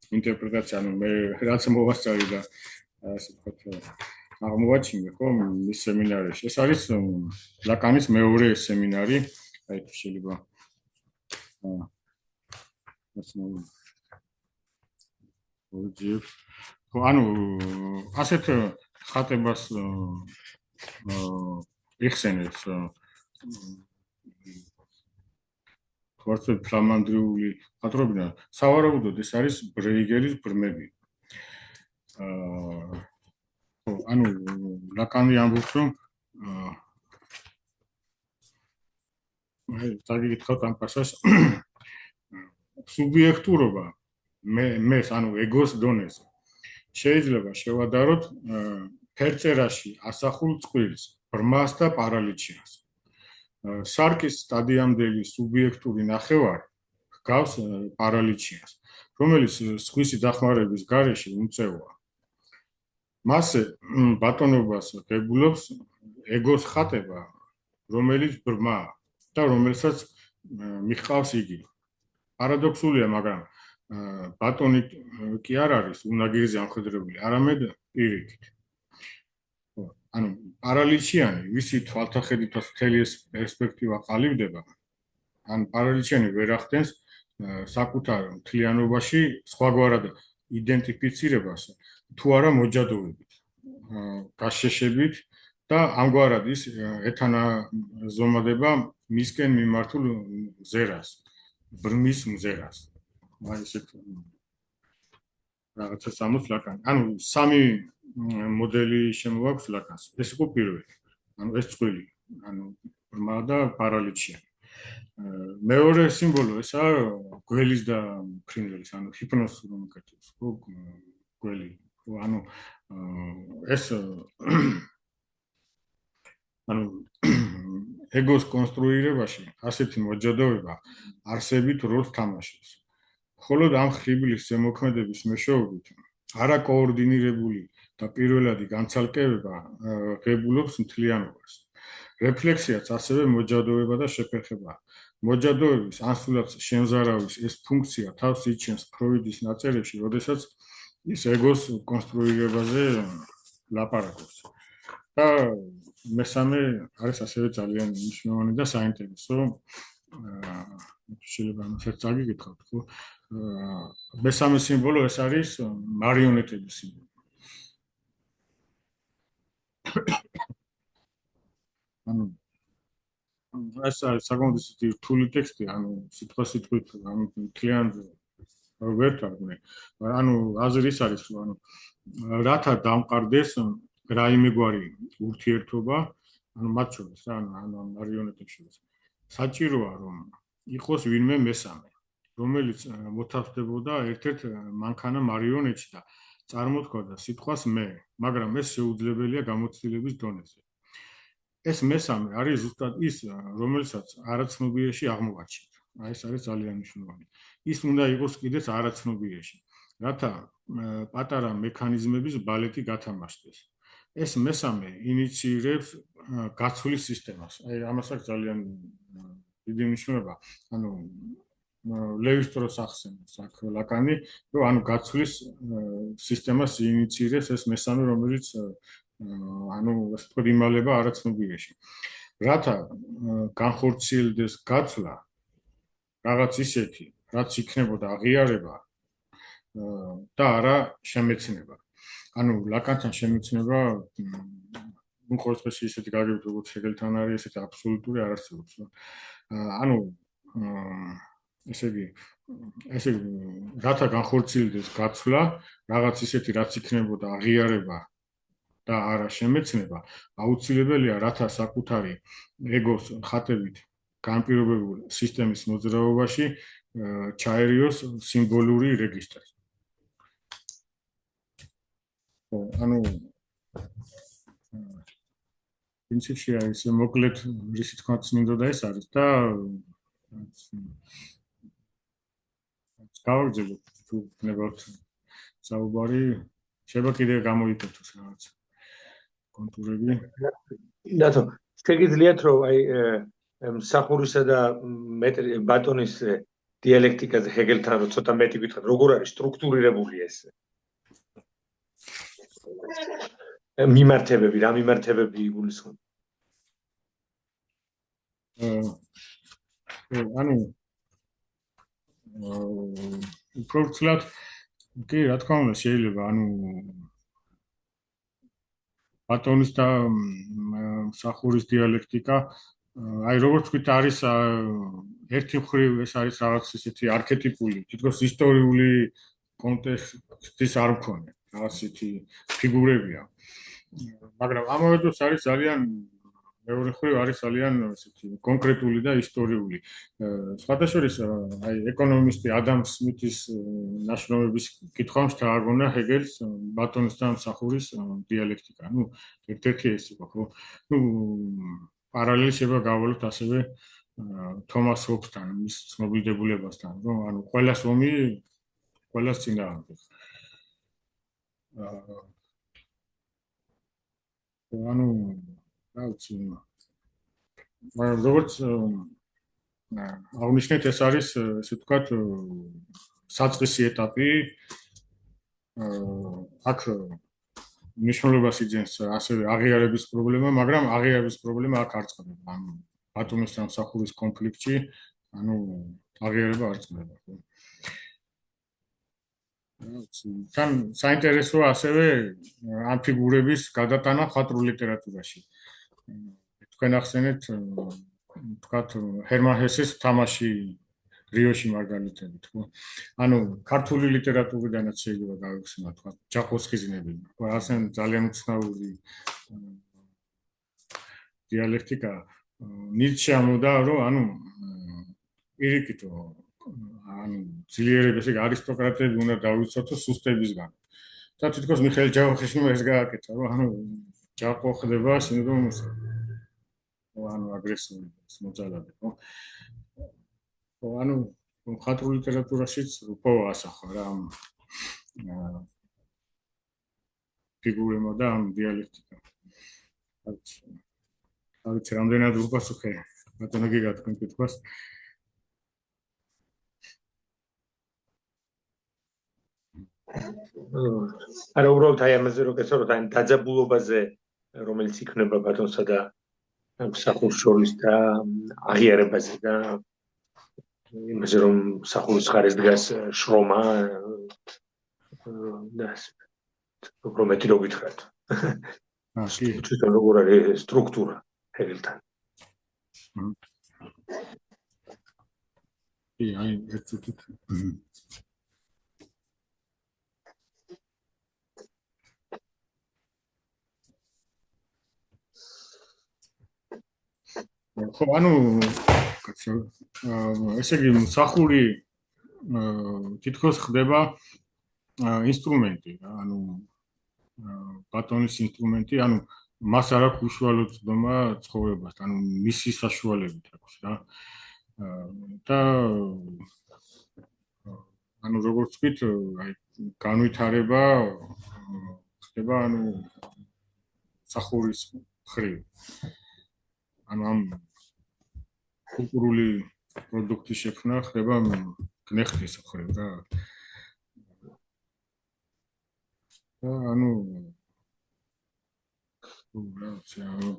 ინტერპრეტაცია, ანუ მე რაც მოვასწარი და ასე ვთქვათ აღმოვაჩინე ხო მის სემინარიაში. ეს არის ლაკანის მეორე სემინარი, აი შეიძლება ანუ ასეთ ხატებას იხსენებს თორსე ფლამანდრიული ხატრობიდან სავარაუდოდ ეს არის ბრეიგერის ბრმები. ანუ ლაკანი ამბობს რომ წაგიკითხავთ ამ პასაჟს სუბიექტურობა მეს ანუ ეგოს დონეზე შეიძლება შევადაროთ ფერწერაში ასახულ წყვილს, ბრმას და პარალიჩიანს. სარკის სტადიამდელი სუბიექტური ნახევარი ჰგავს პარალიჩიანს, რომელიც სხვისი დახმარების გარეშე უმწევოა. მასზე ბატონობას ღებულობს ეგოს ხატება, რომელიც ბრმაა და რომელსაც მიჰყავს იგი. პარადოქსულია, მაგრამ ბატონი კი არ არის უნაგირზე ამხედრებული, არამედ პირიქით. ანუ პარალიჩიანი, ვისი თვალთახედითაც მთელი ეს პერსპექტივა ყალიბდება, ან პარალიჩიანი ვერ ახდენს საკუთარ მთლიანობაში სხვაგვარად იდენტიფიცირებას თუ არა მოჯადოებით, გაშეშებით და ამგვარად ის ეთანაზომადება მისკენ მიმართულ მზერას, ბრმის მზერას. აი ესეთ რაღაცა სამოს ლაკანი. ანუ სამი მოდელი შემოაქვს ლაკანს. ეს იყო პირველი. ანუ ეს წყვილი, ანუ ბრმა და პარალიჩიანი. მეორე სიმბოლო ესაა გველის და ფრინველის, ანუ ჰიპნოზს რომ უკეთებს, ხო, გველი. ანუ ეს ანუ ეგოს კონსტრუირებაში ასეთი მოჯადოება არსებით როლს თამაშობს. მხოლოდ ამ ხიბლის ზემოქმედების მეშვეობით არაკოორდინირებული და პირველადი განცალკევება ღებულობს მთლიანობას. რეფლექსიაც ასევე მოჯადოება და შეფერხება. მოჯადოების ანსულად შემზარავის ეს ფუნქცია თავს იჩენს ფროიდის ნაწერებში, როდესაც ის ეგოს კონსტრუირებაზე ლაპარაკობს. და მესამე არის ასევე ძალიან მნიშვნელოვანი და საინტერესო. შეიძლება ამასაც წაგიკითხავთ, ხო? მესამე სიმბოლო ეს არის მარიონეტების სიმბოლო. ანუ ეს არის საკმაოდ რთული ტექსტი, ანუ სიტყვასიტყვით, ანუ მთლიან ვერ თარგმნე. ანუ აზრი ის არის, რომ ანუ რათა დამყარდეს რაიმეგვარი ურთიერთობა, ანუ მათ შორის, ანუ მარიონეტებს შორის. საჭიროა რომ იყოს ვინმე მესამე, რომელიც მოთავსდებოდა ერთ-ერთ მანქანა მარიონეტში და წარმოთქვოდა სიტყვას მე, მაგრამ ეს შეუძლებელია გამოცდილების დონეზე. ეს მესამე არის ზუსტად ის, რომელსაც არაცნობიერში აღმოვაჩინეთ. აი ეს არის ძალიან მნიშვნელოვანი. ის უნდა იყოს კიდეც არაცნობიერში, რათა პატარა მექანიზმების ბალეტი გათამაშდეს. ეს მესამე ინიციირებს გაცვლის სისტემას. აი ამას აქვს ძალიან დიდი მნიშვნელობა. ანუ ლევი-სტროს ახსენებს აქ ლაკანი, რომ ანუ გაცვლის სისტემას ინიციირებს ეს მესამე, რომელიც ანუ ასე ვთქვათ იმალება არაცნობიერში. რათა განხორციელდეს გაცვლა რაღაც ისეთი, რაც იქნებოდა აღიარება და არა შემეცნება. ანუ ლაკანთან შემეცნება ну ხოლმე ისეთი გაგებით როგორც ჰეგელთან არის ესეთი აბსოლუტური არ არსებობს. ანუ ესე იგი რათა განხორციელდეს გაცვლა, რაღაც ისეთი რაც იქნებოდა აღიარება და არა შემეცნება, აუცილებელია რათა საკუთარი ეგოს ხატებით განპირობებული სისტემის მოძრაობაში ჩაერიოს სიმბოლური რეგისტრი. ანუ პრინციპში არის მოკლედ რისი თქმაც მინდოდა ეს არის და გავაგზავნოთ თუ ნებავთ საუბარი შეიძლება კიდე გამოიკეთოს რაღაც კონტურები. რატო შეგიძლიათ რომ აი მსახურისა და ბატონის დიალექტიკაზე ჰეგელთან რო ცოტა მეტი გითხრათ, როგორ არის სტრუქტურირებული ეს მიმართებები, რა მიმართებები იგულისხმება? ანუ უფრო ვცლად კი, რა თქმა უნდა, შეიძლება, ანუ ბატონის და მსახურის დიალექტიკა, აი როგორც ვთქვით, არის ერთი მხრივ ეს არის რაღაც ისეთი არქეტიპული, თითქოს ისტორიული კონტექსტის არ მქონე, რაღაც ისეთი ფიგურებია. მაგრამ ამავე დროს არის ძალიან მეორე მხრივ არის ძალიან ესეთი კონკრეტული და ისტორიული. სხვადასხვა აი ეკონომისტი ადამ სმითის ნაშრომების კითხვამ შთააგონა ჰეგელს ბატონის და მსახურის დიალექტიკა. ნუ ერთ-ერთი ეს იყო, ხო? ნუ პარალელი შეიძლება გავვალოთ ასევე თომას ჰობსთან, მის ცნობილდებულებასთან, რომ ანუ ყველას ომი ყველას წინააღმდეგ. ანუ რა ვიცი, მაგრამ როგორც აღნიშნეთ, ეს არის ესე ვთქვათ საწყისი ეტაპი. აქ მნიშვნელობას იძენს ასევე აღიარების პრობლემა, მაგრამ აღიარების პრობლემა აქ არ წყდება. ანუ ბატონის და მსახურის კონფლიქტში, ანუ აღიარება არ წყდება. თან საინტერესოა ასევე ამ ფიგურების გადატანა მხატვრულ ლიტერატურაში. თქვენ ახსენეთ, ვთქვათ, ჰერმან ჰესეს თამაში რიოში მარგალიტებით, ხო? ანუ ქართული ლიტერატურიდანაც შეიძლება გავიხსენოთ, თქვათ, ჯაყოსხიზნები, ხო, ასენ ძალიან უცნაური დიალექტიკა. ნიცშე ამბობდა, რომ ანუ პირიქითო, ანუ ძლიერები, ესე იგი არისტოკრატები უნდა დავიცვათო სუსტებისგან. და თითქოს მიხეილ ჯავახიშვილმა ეს გააკეთა, რომ ანუ ჯაყო ხდება სინდრომის, ანუ აგრესიული მოძალადე, ხო? ანუ მხატვრულ ლიტერატურაშიც უფრო ასახვა რა ამ ფიგურებმა და ამ დიალექტიკამ. არც რამდენად უპასუხე ბატონო გიგა თქვენ კითხვას. არა, უბრალოდ აი ამაზე რო გესაუბროთ, აი დაძაბულობაზე, რომელიც იქნება ბატონსა და მსახურს შორის და აღიარებაზე და იმაზე რომ მსახურის მხარეს დგას შრომა და უფრო მეტი რო გითხრათ. თვითონ როგორ არის სტრუქტურა ჰეგელთან? კი, აი ეს თვითონ ხო, ანუ ესე იგი მსახური თითქოს ხდება ინსტრუმენტი, ანუ ბატონის ინსტრუმენტი, ანუ მას არ აქვს უშუალო ცდომა ცხოვრებასთან, ანუ მისი საშუალებით აქვს რა. და ანუ როგორც ვთქვით, აი განვითარება ხდება ანუ მსახურის მხრივ. ანუ ამ კულტურული პროდუქტის შექმნა ხდება გნეხის მხრივ რა. ანუ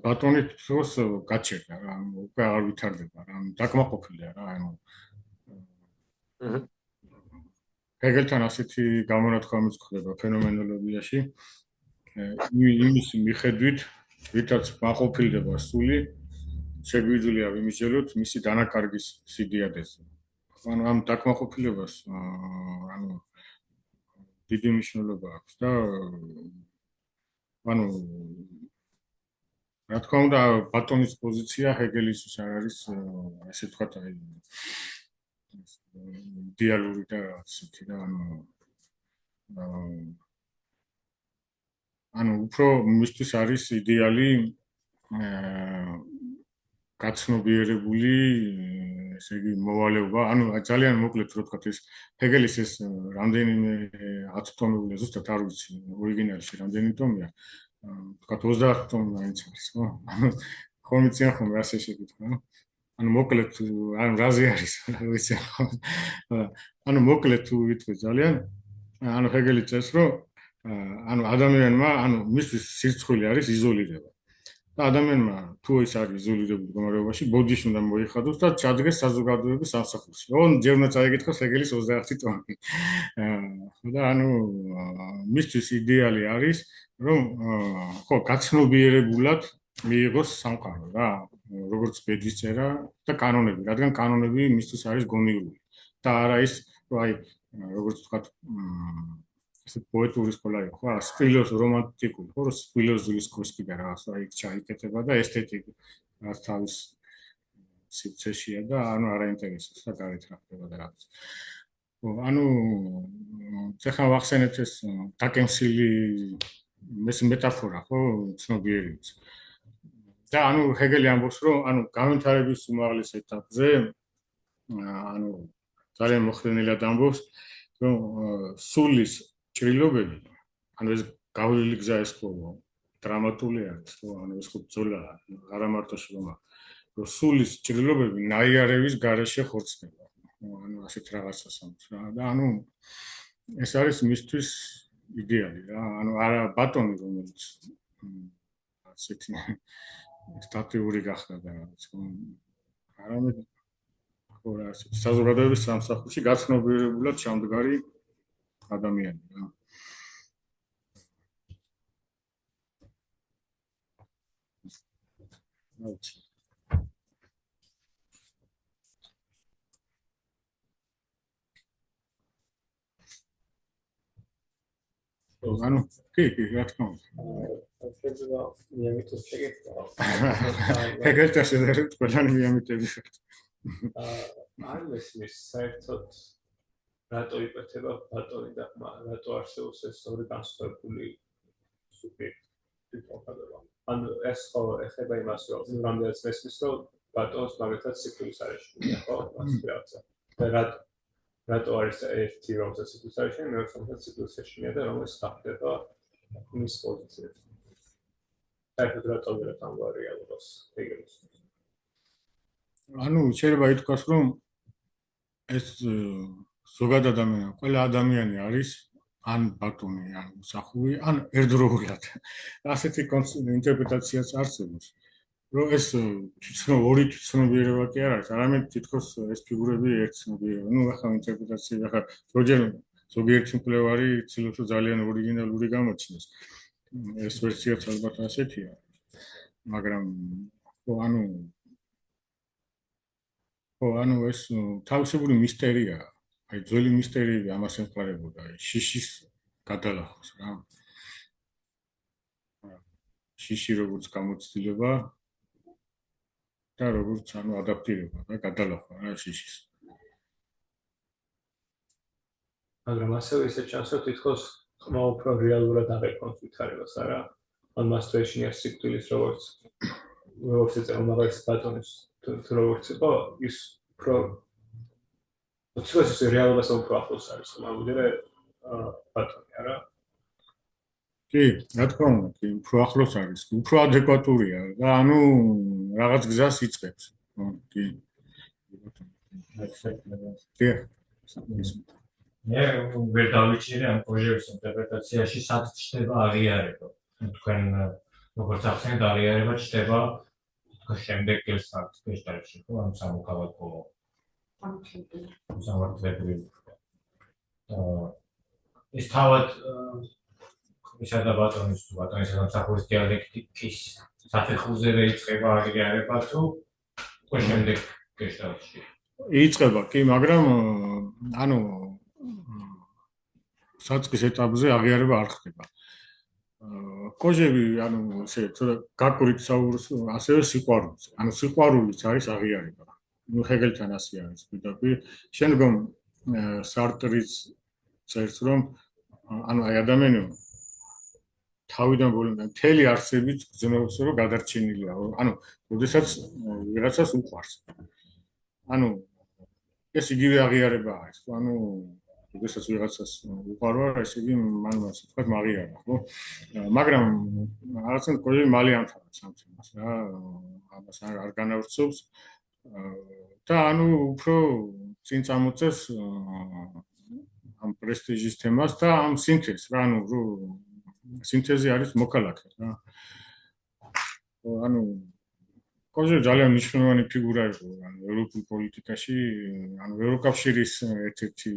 ბატონი თვითონ გაჩერდა რა, უკვე არ ვითარდება რა, დაკმაყოფილია რა, ანუ ჰეგელთან ასეთი გამონათქვამიც ხდება ფენომენოლოგიაში. იმის მიხედვით, რითაც მაყოფილდება სული, შეგვიძლია ვიმსჯელოთ მისი დანაკარგის სიდიადეზე. ანუ ამ დაკმაყოფილებას ანუ დიდი მნიშვნელობა აქვს და ანუ რა თქმა უნდა ბატონის პოზიცია ჰეგელისთვის არ არის ესე ვთქვათ აი იდეალური და ასეთი რა ანუ უფრო მისთვის არის იდეალი გაცნობიერებული ესე იგი მოვალეობა, ანუ ძალიან მოკლედ რო ვთქვათ ეს ჰეგელის ეს რამდენიმე 10 ტომია, ზუსტად არ ვიცი ორიგინალში რამდენი ტომია, ვთქვათ 30 ტომი მაინც არის, ხო? ხომ იციან ხომ რა შეშეკითხა ანუ მოკლედ ანუ რაზე არის ვიცი ანუ მოკლედ თუ ვიტყვი ძალიან ანუ ჰეგელი წერს რომ ანუ ადამიანმა ანუ მისთვის სირცხვილი არის იზოლირება და ადამიანმა თუ ის არის იზოლირებული მდგომარეობაში ბოდიში უნდა მოიხადოს და ჩადგეს საზოგადოების სამსახურში ოღონდ ჯერ უნდა წაიკითხოს ჰეგელის 20 ტომი და ანუ მისთვის იდეალი არის რომ ხო გაცნობიერებულად მიიღოს სამყარო რა როგორც ბედისწერა და კანონები რადგან კანონები მისთვის არის გონივრული და არა ის რომ აი როგორც ვთქვათ ეს პოეტური სკოლა იყო რა სპილოს რომანტიკული ხო რომ სპილოს ზულისკოვსკი და რაღაც აი ჩაიკეთება და ესთეტიკა რაც თავის სივრცეშია და ანუ არ აინტერესებს და გარეთ რა ხდება და რაღაც ანუ ცეხა ვახსენეთ ეს დაკემსილი ეს მეტაფორა ხო ცნობიერების და ანუ ჰეგელი ამბობს რომ ანუ განვითარების უმაღლეს ეტაპზე ანუ ძალიან მოხდენილად ამბობს რომ სულის ჭრილობები ანუ ეს გავლილი გზა ეს ხო დრამატული არის ხო ანუ ეს ხო ბრძოლა არა მარტო შრომა რომ სულის ჭრილობები ნაიარევის გარეშე ხორცდება ანუ ასეთ რაღაცას ამბობს რა და ანუ ეს არის მისთვის იდეალი რა ანუ არა ბატონი რომელიც ასეთი სტატიური გახდა და რაღაც არამედ ხო რა საზოგადოების სამსახურში გაცნობიერებულად ჩამდგარი ადამიანი რა ანუ კი რა თქმა უნდა შეიძლება მიამიტოს შეგეცდა ეგრეთ შეერთ ყველანი მიამიტები არ მესმის საერთოდ რატო იპეთება ბატონი და ხმა რატო არსებობს ეს ორი განსხვავებული სუბიექტი თვითონხდება ანუ ეს ხო ეხება იმას რომ რამდენიც მესმის რომ ბატონს მაგალითად სიკვდილის არეშია ხო მასპირაცია და რატო არის ერთი რომელსაც სიკვდილის არეშია მეორე რომელსაც სიკვდილის არეშია და რომელიც ხდება მის პოზიციაზე საერთოდ რატო ვერ ამგვარიალოს ეგრეს ანუ შეიძლება ითქვას რომ ეს ზოგად ადამიანი ყველა ადამიანი არის ან ბატონი ან მსახური ან ერთდროულად ასეთი ინტერპრეტაციაც არსებობს რომ ეს ორი თვითცნობიერება კი არ არის არამედ თითქოს ეს ფიგურები ერთცნობიერება ნუ ახლა ინტერპრეტაცია ახლა ზოგიერთი მკვლევარი ცდილობს რომ ძალიან ორიგინალური გამოჩნდეს ეს ვერსიაც ალბათ ასეთია მაგრამ ანუ ეს თავისებური მისტერია აი ძველი მისტერიები ამას ემყარებოდა შიშის გადალახოს რა შიში როგორც გამოცდილება და როგორც ანუ ადაპტირება და გადალახვა რა შიშის მაგრამ ასევე ისე ჩანს რომ თითქოს ხმა უფრო რეალურად აღეკვანს ვითარებას არა ან მას თუ ეშინია სიკვდილის როგორც ეწევა მაგალითად ბატონის თუ როგორც იყო ის უფრო თითქოს ეს რეალობასთან უფრო ახლოს არის მამუდერე ბატონი არა კი რა თქმა უნდა კი უფრო ახლოს არის უფრო ადეკვატურია და ანუ რაღაც გზას იწყებს კი მე ვერ დავიჭირე ამ პროჟექტის ინტერპრეტაციაში სად ჩდება აღიარება თქვენ როგორც ახსენეთ აღიარება ჩდება შემდეგ გესტარში ხო ამ სამოქალაქო სამართლებრივ ეს თავად ისა და ბატონის სამსახურის დიალექტიკის საფეხურზე იწყება აღიარება თუ შემდეგ გესტარში იწყება კი მაგრამ ანუ საწყის ეტაპზე აღიარება არ ხდება კოჟები ანუ ესე თორე გაკურით საუბრს ასევე სიყვარულს ანუ სიყვარულიც არის აღიარება ნუ ჰეგელთან ასე არის პირდაპირ შემდგომ სარტრის წერს რომ ანუ აი ადამიანი თავიდან ბოლომდე მთელი არსებით გრძნობს რომ გადარჩენილია ანუ როდესაც ვიღაცას უყვარს ანუ ეს იგივე აღიარება არის ანუ როდესაც ვიღაცას უყარვა, ესე იგი მან ასე ვთქვათ მაღიარა, ხო? მაგრამ რაღაცნაირად კოლი მალე ამთავრებს ამ თემას რა, ამას არ განავრცობს და ანუ უფრო წინ წამოწევს ამ პრესტიჟის თემას და ამ სინთეზს რა, ანუ სინთეზი არის მოქალაქე რა. ანუ კოჟე ძალიან მნიშვნელოვანი ფიგურა იყო ევროპულ პოლიტიკაში, ანუ ევროკავშირის ერთ-ერთი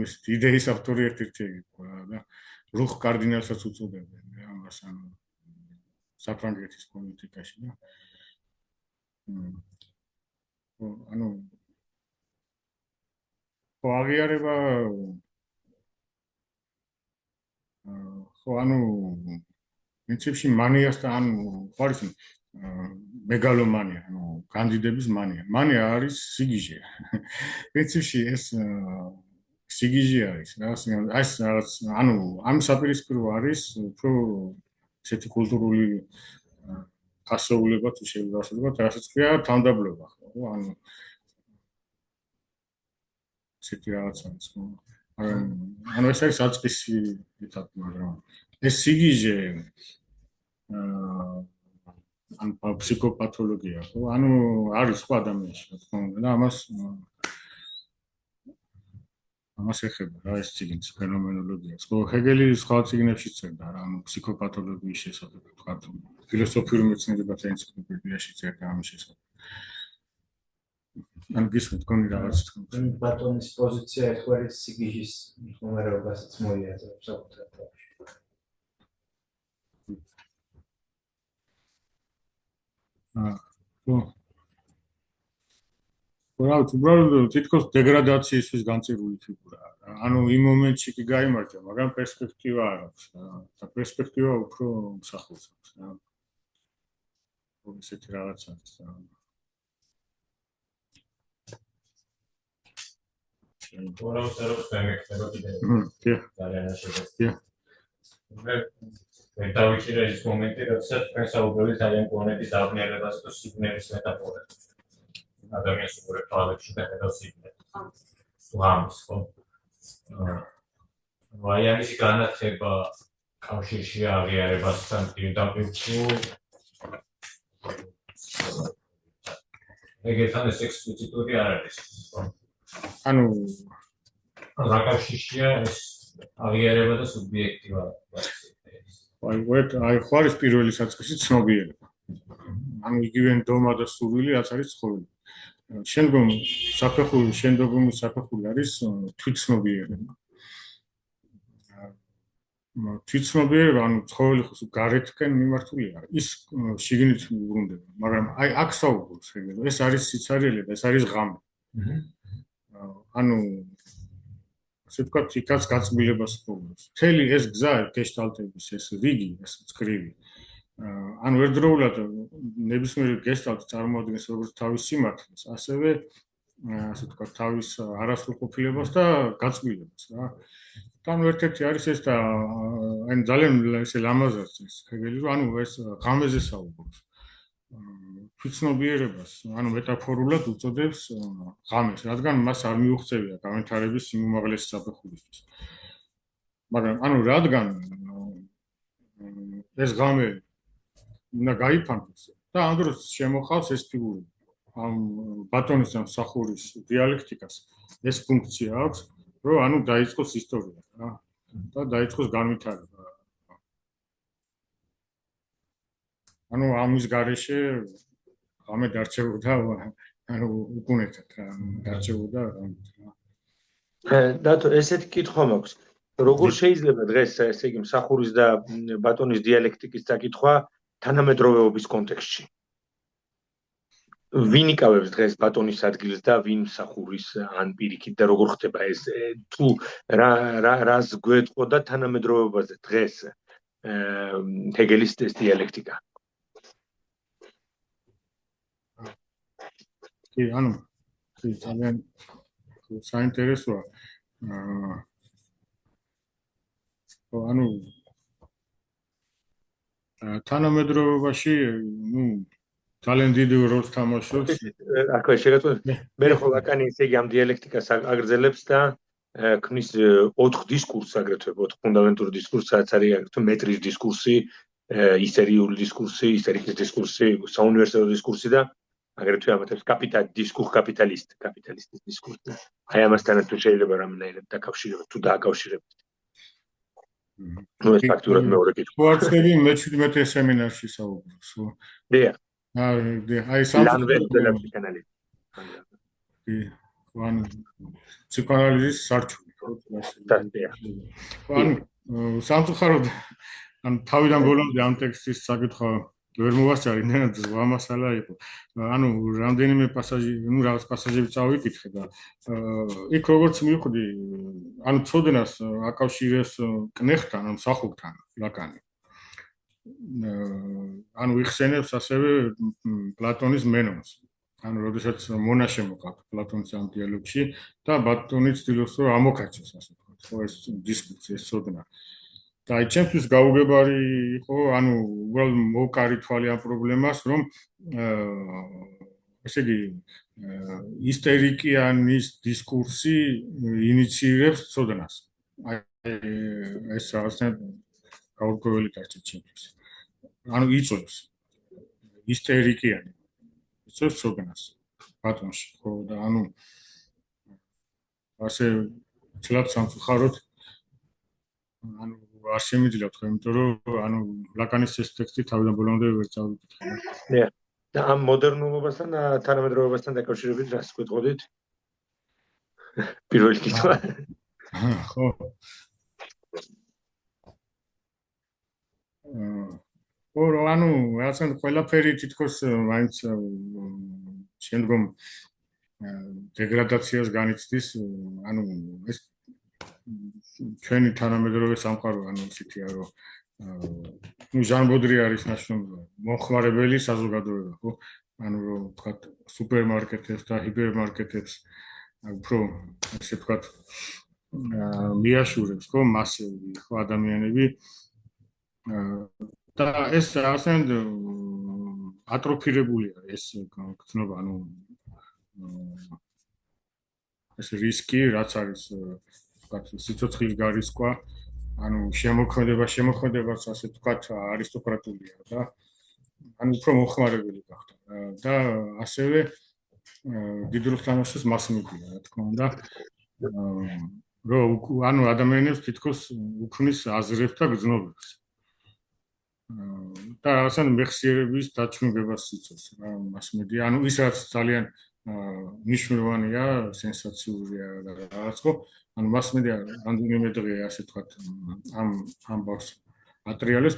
ეს იდეის ავტორი ერთ-ერთი იყო და რუხ კარდინალსაც უწოდებენ ამას ანუ საფრანგეთის პოლიტიკაში და ანუ აღიარება ხო ანუ პრინციპში მანიასთან ანუ ხარის მეგალომანია, ანუ კანდიდების მანია არის სიგიჟე. პრინციპში ეს სიგიჟე არის, ეს რაღაც ანუ ამ საპირისპირო არის უფრო ესეთი კულტურული ასოულება თუ შეიძლება ასე ვთქვათ, რასაც ქვია თავდაბლობა, ხო? ანუ ესეთი რაღაც არის, ხო? ანუ ეს არის საწყისი ეტაპი, მაგრამ ეს სიგიჟე ან ფსიქოპათოლოგია, ხო? ანუ არის სხვა ადამიანში, რა თქმა უნდა, და ამას ეხება რა ეს ციგნის ფენომენოლოგია. ხო, ჰეგელი სხვა ციგნებში წერდა რა, ანუ ფსიქოპათოლოგიის შესახებ, ვთქვათ, ფილოსოფიური მეცნიერებათა ენციკლოპედიაში წერდა ამის შესახებ. ანუ გისმენთ კონი რაღაც თქმა. ბატონის პოზიცია ერთგვარი სიგიჟის მდგომარეობასაც მოიაზრებს საკუთარ თავში. უბრალოდ თითქოს დეგრადაციისთვის განწირული ფიგურაა. ანუ იმ მომენტში კი გაიმარჯვა, მაგრამ პერსპექტივა არ აქვს და პერსპექტივა უფრო მსახურს აქვს რა. ესეთი რაღაც არის რა. მე დავიჭირე ის მომენტი, როდესაც თქვენ საუბრობთ ძალიან პლანეტის დაბნელებას და სიგნალის მეტაფორას. ადამიანს უყურებ თვალებში და ხედავს სიგნალს. ლამს, ხო? აი ამის განათება კავშირში აღიარებასთან პირდაპირ ეგეთან ეს ექსპლიციტური არ არის, ხო? ანუ რა კავშირშია ეს აღიარება და სუბიექტივა? აი ხარის პირველი საწყისი ცნობიერება. ანუ იგივე ნდომა და სურვილი რაც არის ცხოველი. შემდგომ საფეხური არის თვითცნობიერება. თვითცნობიერება, ანუ ცხოველი ხო გარეთკენ მიმართული არის. ის შიგნით უბრუნდება, მაგრამ აი აქ საუბრობს ეგრე. ეს არის სიცარიელი და ეს არის ღამე. ანუ ასე ვთქვათ, იქაც გაწმილებას ფორმებს. მთელი ეს გზა გეშტალტების ეს რიგი, ეს წკრივი. ანუ ერთდროულად ნებისმიერი გეშტალტი წარმოადგენს როგორც თავის სიმართლეს, ასევე ასე ვთქვათ, თავის არასრულყოფილებას და გაწმილებას რა. ანუ ერთ-ერთი არის ეს და აი ძალიან ესე ლამაზად ის ჰეგელი, რომ ანუ ეს ღამეზე საუბრობს. თვითცნობიერებას, ანუ მეტაფორულად უწოდებს ღამეს, რადგან მას არ მიუღწევია განვითარების სიმაღლეს საფეხურისთვის. მაგრამ ანუ რადგან ეს ღამე უნდა გაიფანტოს და ამ დროს შემოხავს ეს ფიგურები. ამ ბატონის და მსახურის დიალექტიკას ეს ფუნქცია აქვს, რომ ანუ დაიწყოს ისტორია რა და დაიწყოს განვითარება. ანუ ამის გარეშე ამე დარჩებოდა ანუ უკუნეთად რა დარჩებოდა რა. დათო ესეთი კითხვა მაქვს. როგორ შეიძლება დღეს ესე იგი მსახურის და ბატონის დიალექტიკის წაკითხვა თანამედროვეობის კონტექსტში? ვინ იკავებს დღეს ბატონის ადგილს და ვინ მსახურის ან პირიქით და როგორ ხდება ეს თუ რას გვეტყოდა თანამედროვეობაზე დღეს ჰეგელის ეს დიალექტიკა? ანუ ძალიან საინტერესოა. ანუ თანამედროვეობაში ძალიან დიდი როლს თამაშობს. აქვე შეგაწყვეტ მე ხო ლაკანი ესე იგი ამ დიალექტიკას აგრძელებს და ქმნის 4 დისკურსს აგრეთვე 4 ფუნდამენტური დისკურსს, რაც არის აგრეთვე მეტრის დისკურსი, ისტორიული დისკურსი, ისტორიკის დისკურსი, საუნივერსიტეტო დისკურსი და აგრეთვე ამათებს კაპიტალისტის დისკურსი. აი ამასთან თუ შეიძლება რამენაირად დაკავშირებთ, თუ დააკავშირებთ. ეს ფაქტურად მეორე კითხვა. ვარცხები მე-17 სემინარში საუბრობს. დია. აი სამწუხაროდ ფსიქოანალიზის სარჩული, ხო? სამწუხაროდ თავიდან ბოლომდე ამ ტექსტის საკითხვა ვერ მოვასწარი, ზღვა მასალა იყო. რამდენიმე პასაჟი, რაღაც პასაჟები წავიკითხე და იქ როგორც მივხვდი, ცოდნას აკავშირებს კნეხთან, მსახურთან ლაკანი. იხსენებს ასევე პლატონის მენონს. როდესაც მონა შემოყავთ პლატონის ამ დიალოგში და ბატონი ცდილობს რომ ამოქაჩოს, ასე ვთქვათ, ხო ეს დისკურსი, ეს ცოდნა. და აი ჩემთვის გაუგებარი იყო, უბრალოდ მოვკარი თვალი ამ პრობლემას, რომ ესე იგი ისტერიკიანის დისკურსი ინიციირებს ცოდნას. აი ეს რაღაცნაირად გაურკვეველი დარჩა ჩემთვის. იწვევს ისტერიკიანი იწვევს ცოდნას ბატონში, ხო და ასე ცლად სამწუხაროდ არ შემიძლია თქვა, იმიტომ რომ ლაკანის ეს ტექსტი თავიდან ბოლომდე ვერ წავიკითხე. და ამ მოდერნულობასთან, თანამედროვეობასთან დაკავშირებით რას გვეტყოდით? პირველი კითხვა. ხო. რაღაცა ყველაფერი თითქოს მაინც შემდგომ დეგრადაციას განიცდის, ეს ჩვენი თანამედროვე სამყარო, ისეთია, რომ ჟან ბოდრი არის ნაშრომი, მომხმარებელი საზოგადოება, ხო? რომ ვთქვათ, სუპერმარკეტებს და ჰიპერმარკეტებს უფრო ასე ვთქვათ, მიაშურებს, ხო, მასები, ხო, ადამიანები და ეს რაღაცნაირად ატროფირებული არის ეს გრძნობა, ეს რისკი, რაც არის სიცოცხლის გარისკვა, შემოქმედებაც ასე ვთქვათ, არისტოკრატულია და უფრო მომხმარებელი გახდა და ასევე დიდ როლს თამაშობს მასმედია, რა თქმა უნდა, რომ ადამიანებს თითქოს უქმნის აზრებს და გრძნობებს. და რაღაცა მეხსიერების დაჩვენებას იწვევს რა მასმედია, ის რაც ძალიან მნიშვნელოვანია, სენსაციურია და რაღაც ხო, მასმედია რამდენიმე დღე ასე ვთქვათ ამ ამბავს ატრიალებს,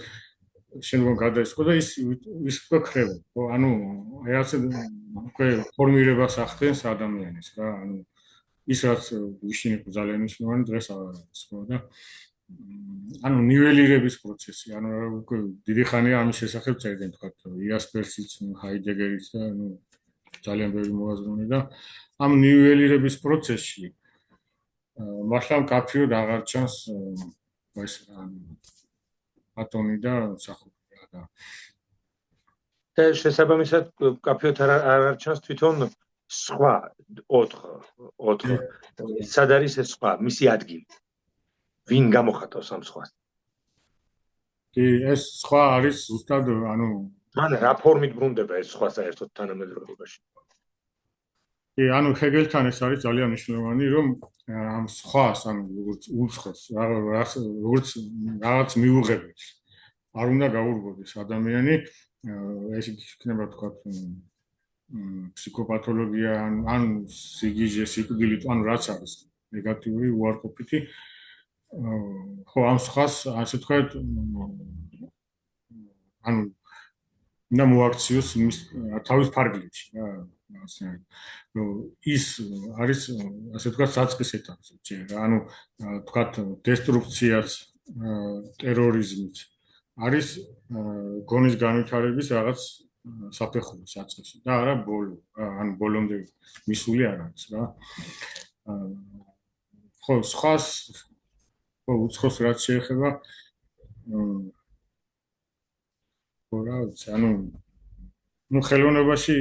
შემდგომ გადაისყო და ის უკვე ხრევა, ხო, ასე უკვე ფორმირებას ახდენს ადამიანის რა, ის რაც გუშინ იყო ძალიან მნიშვნელოვანი, დღეს არ არის, ხო და ნიველირების პროცესი, უკვე დიდი ხანია ამის შესახებ წერდნენ, თქვათ, იასპერსიც, ჰაიდეგერიც და ძალიან ბევრი მოაზროვნე და ამ ნიველირების პროცესში მართლა მკაფიოდ აღარ ჩანს ეს ბატონი და მსახური და შესაბამისად მკაფიოდ აღარ ჩანს თვითონ სხვა 4 სად არის ეს სხვა მისი ადგილი, ვინ გამოხატავს ამ სხვას? ეს სხვა არის ზუსტად რა ფორმით ბრუნდება ეს სხვა საერთოდ თანამედროვეობაში? ჰეგელთან ეს არის ძალიან მნიშვნელოვანი, რომ ამ სხვას, როგორც უცხოს, როგორც რაღაც მიუღებელს არ უნდა გაურბოდეს ადამიანი, ეს იქნება თქვა ფსიქოპათოლოგია, სიგიჟე, სიკვდილი, რაც არის ნეგატიური, უარყოფითი, ხო, ამ სხვას, ასე ვთქვათ, უნდა მოაქციოს თავის ფარგლებში რა, ის არის ასე ვთქვათ საწყის ეტაპზე ჯერ რა, ვთქვათ დესტრუქციაც, ტერორიზმიც არის გონის განვითარების რაღაც საფეხური საწყისი და არა ბოლო, ბოლომდე მისული არ არის რა. ხო, სხვას უცხოს რაც შეეხება რა ვიცი, ხელოვნებაში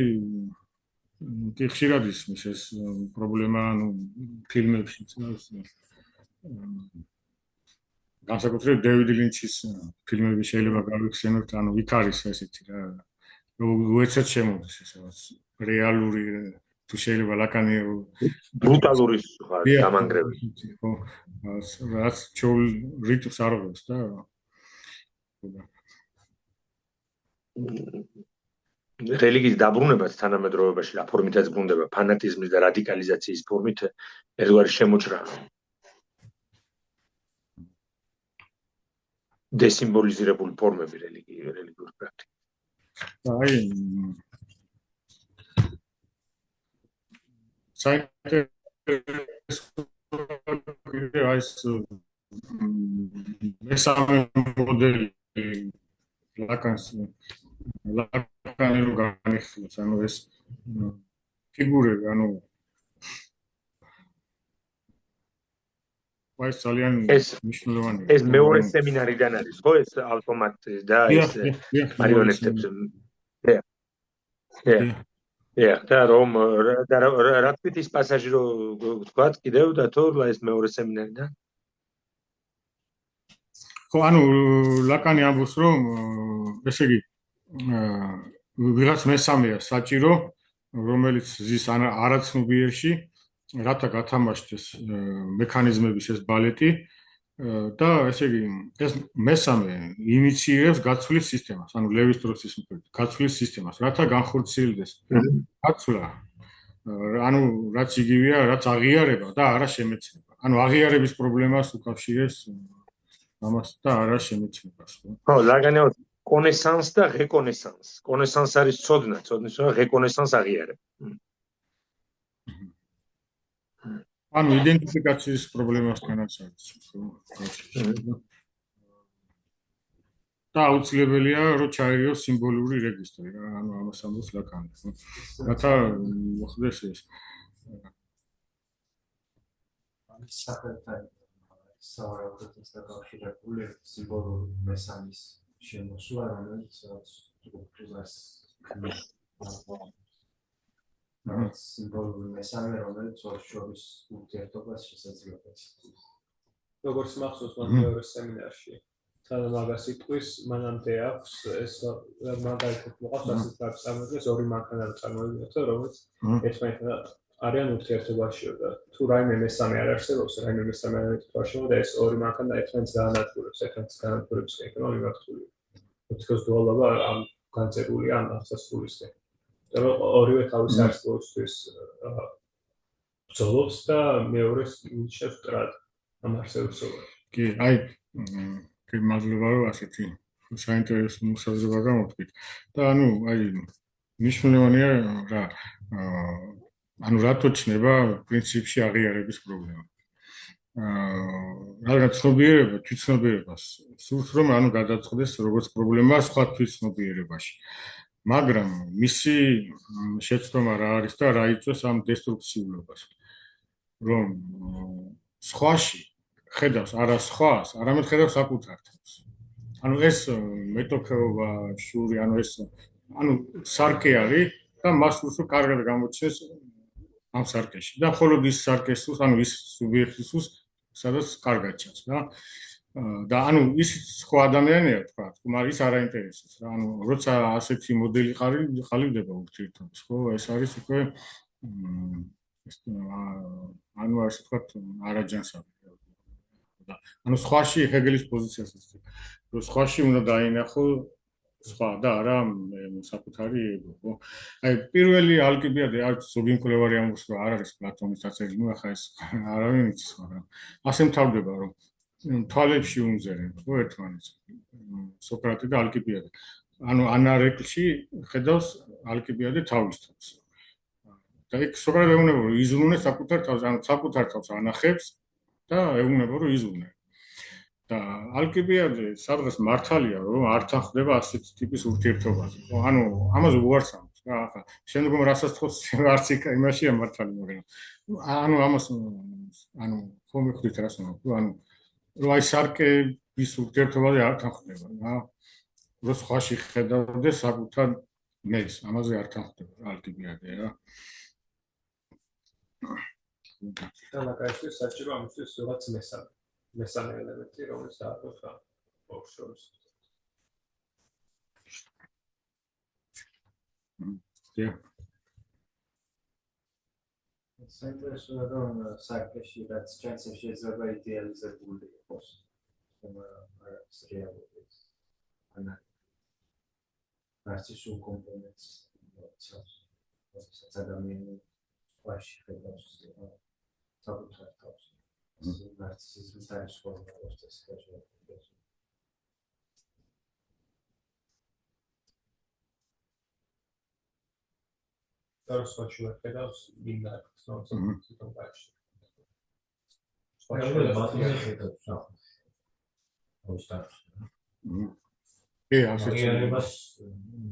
კი ხშირად ისმის ეს პრობლემა, ფილმებშიც განსაკუთრებით დევიდ ლინჩის ფილმები შეიძლება გავიხსენოთ, ანუ იქ არის ესეთი რა, უეცად შემოდის ესეც რეალური თუ შეიძლება ლაკანი ბრუტალური გამანგრევი. ხო, რაც ჩულ რიტმს არღვევს და რელიგიის დაბრუნებაც თანამედროვეობაში რა ფორმითაც ბრუნდება, ფანატიზმის და რადიკალიზაციის ფორმით ერთგვარი შემოჭრა. დესიმბოლიზირებული ფორმები რელიგიური პრაქტიკა. აი მესამე მოდელი ლაკანი რო განიხილოს, ანუ ეს ფიგურები, ანუ ეს ძალიან მნიშვნელოვანია. ეს მეორე სემინარიდან არის, ხო, ეს ავტომატი და ეს მარიონეტებს. და რომ რა თქვით ის პასაჟი რო თქვათ კიდევ და თორ ეს მეორე სემინარიდან? ხო, ანუ ლაკანი ამბობს, რომ ესე იგი ვიღაც მესამეა საჭირო, რომელიც ზის არაცნობიერში, რათა გათამაშდეს მექანიზმების ეს ბალეტი და ესე იგი ეს მესამე ინიციირებს გაცვლის სისტემას, ანუ ლევის სტროსის გაცვლის სისტემას, რათა განხორციელდეს გაცვლა, ანუ რაც იგივეა, რაც აღიარება და არა შემეცნება. ანუ აღიარების პრობლემას უკავშირებს ამას და არა შემეცნებას. ხო, ლაგანეო კონესანს და რეკონესანს. კონესანს არის ცოდნა, ცოდნის რეკონესანს აღიარება. ანუ იდენტიფიკაციის პრობლემასთანაც არის. და აუცილებელია, რომ ჩაერიოს სიმბოლური რეგისტრი, ანუ ამას ამბობს ლაკანი. რათა მოხდეს ეს. სახელთან სავარაუდოდ დაკავშირებული სიმბოლური მესამის შემოსვლა, რომელიც სტრუქტურას სიმბოლური მესამე, რომელიც შორის ურთიერთობას შესაძლებელი. როგორც მახსოვს მან მეორე სემინარში სანამ მაგას იტყვის, მანამდე აქვს ეს მაგალითად მოყავს ასეთ წარმოდგენას ორი მანქანა წარმოიდგინოთ, რომელიც ერთმანეთთან არიან ურთიერთობაშიო და თუ რაიმე მესამე არ არსებობს, რაიმე მესამე არ ითქვაშო და ეს ორი მანქანა ერთმანეთს გაანადგურებს, ერთმანეთს გაანადგურებს იქნება მიმართული. თითქოს დუალობა ამ განწერული ან აღსასრულისკენ. და ორივე თავის არსებობისთვის ბრძოლობს და მეორეს ნიშნავს მტრად ამ არსებობისობაში. კი, აი მადლობა რომ ასეთი საინტერესო მოსაზრება გამოთქვით. და ანუ აი მნიშვნელოვანია რა ანუ რატო ჩნდება პრინციპში აღიარების პრობლემა. რადგან ცნობიერება, თვითცნობიერებას სურს რომ ანუ გადაწყდეს როგორც პრობლემა სხვა თვითცნობიერებაში. მაგრამ მისი შეცდომა რა არის და რა იწვევს ამ დესტრუქციულობას. რომ სხვაში ხედავს არა სხვას, არამედ ხედავს საკუთარ თავს. ანუ ეს მეტოქეობა, შური, ანუ ეს ანუ სარკე არის და მას უსო კარგად გამოჩნდეს ამ სარკეში. და მხოლოდ ის სარკეს უსო, ანუ ის სუბიექტის უსო, სადაც კარგად ჩანს რა. და ანუ ის სხვა ადამიანია თქვა, მაგრამ ის არ აინტერესებს რა. ანუ როცა ასეთი მოდელი ყალიბდება ურთიერთობის, ხო, ეს არის უკვე ანუ ასე თქვა არაჯანსაღი. ანუ სხვაში ჰეგელის პოზიციას ვისწრებ. რომ სხვაში უნდა დაინახო სხვა და არა საკუთარი ეგო, ხო? აი პირველი ალკიბიადე არც ზოგი მკვლევარი ამბობს რომ არ არის პლატონის დაწერილი, ნუ ახლა ეს არავინ იცის, მაგრამ ასე მთავრდება რომ თვალებში უმზერენ, ხო, ერთმანეთს. სოკრატე და ალკიბიადე. ანუ ანარეკლში ხედავს ალკიბიადე თავის თავს. და იქ სოკრატე ეუბნება რომ იზრუნე საკუთარ თავს, ანუ საკუთარ თავს ანახებს და ეუბნება რომ იზრუნე. და ალკიბიადე სადღაც მართალია რომ არ თანხდება ასეთი ტიპის ურთიერთობაზე. ანუ ამაზე უარს ამბობს რა, ახლა შემდგომ რასაც თქოს არც იმაშია მართალი, მაგრამ ანუ ამას ანუ ხომ მიხდით რას ვამბობ, ანუ რომ აი სარკების ურთიერთობაზე არ თანხდება რა. რომ სხვაში ხედავდეს საკუთარ მეს, ამაზე არ თანხდება ალკიბიადე რა. და მაგალითად საჭირო ამისთვის რაღაც მესამე. მესამე ელემენტი, რომელიც დააკვირდა ორს შორის. საინტერესოა რომ საქმეში რაც ჩანს შეიძლება იდეალიზებული იყოს ეს რეალობით არც ის კომპონენტს როდესაც ადამიანი ვაში ხედავს საკუთარ თავს ნარცისიზმის დაიწყოს ეს ხაჭა Старосвачу ხედავს მინდა ცნობს თვითონ ბაში. სპეციალურად ბატონი ხედავს სახს. ოსტატს. ასე აღიარებას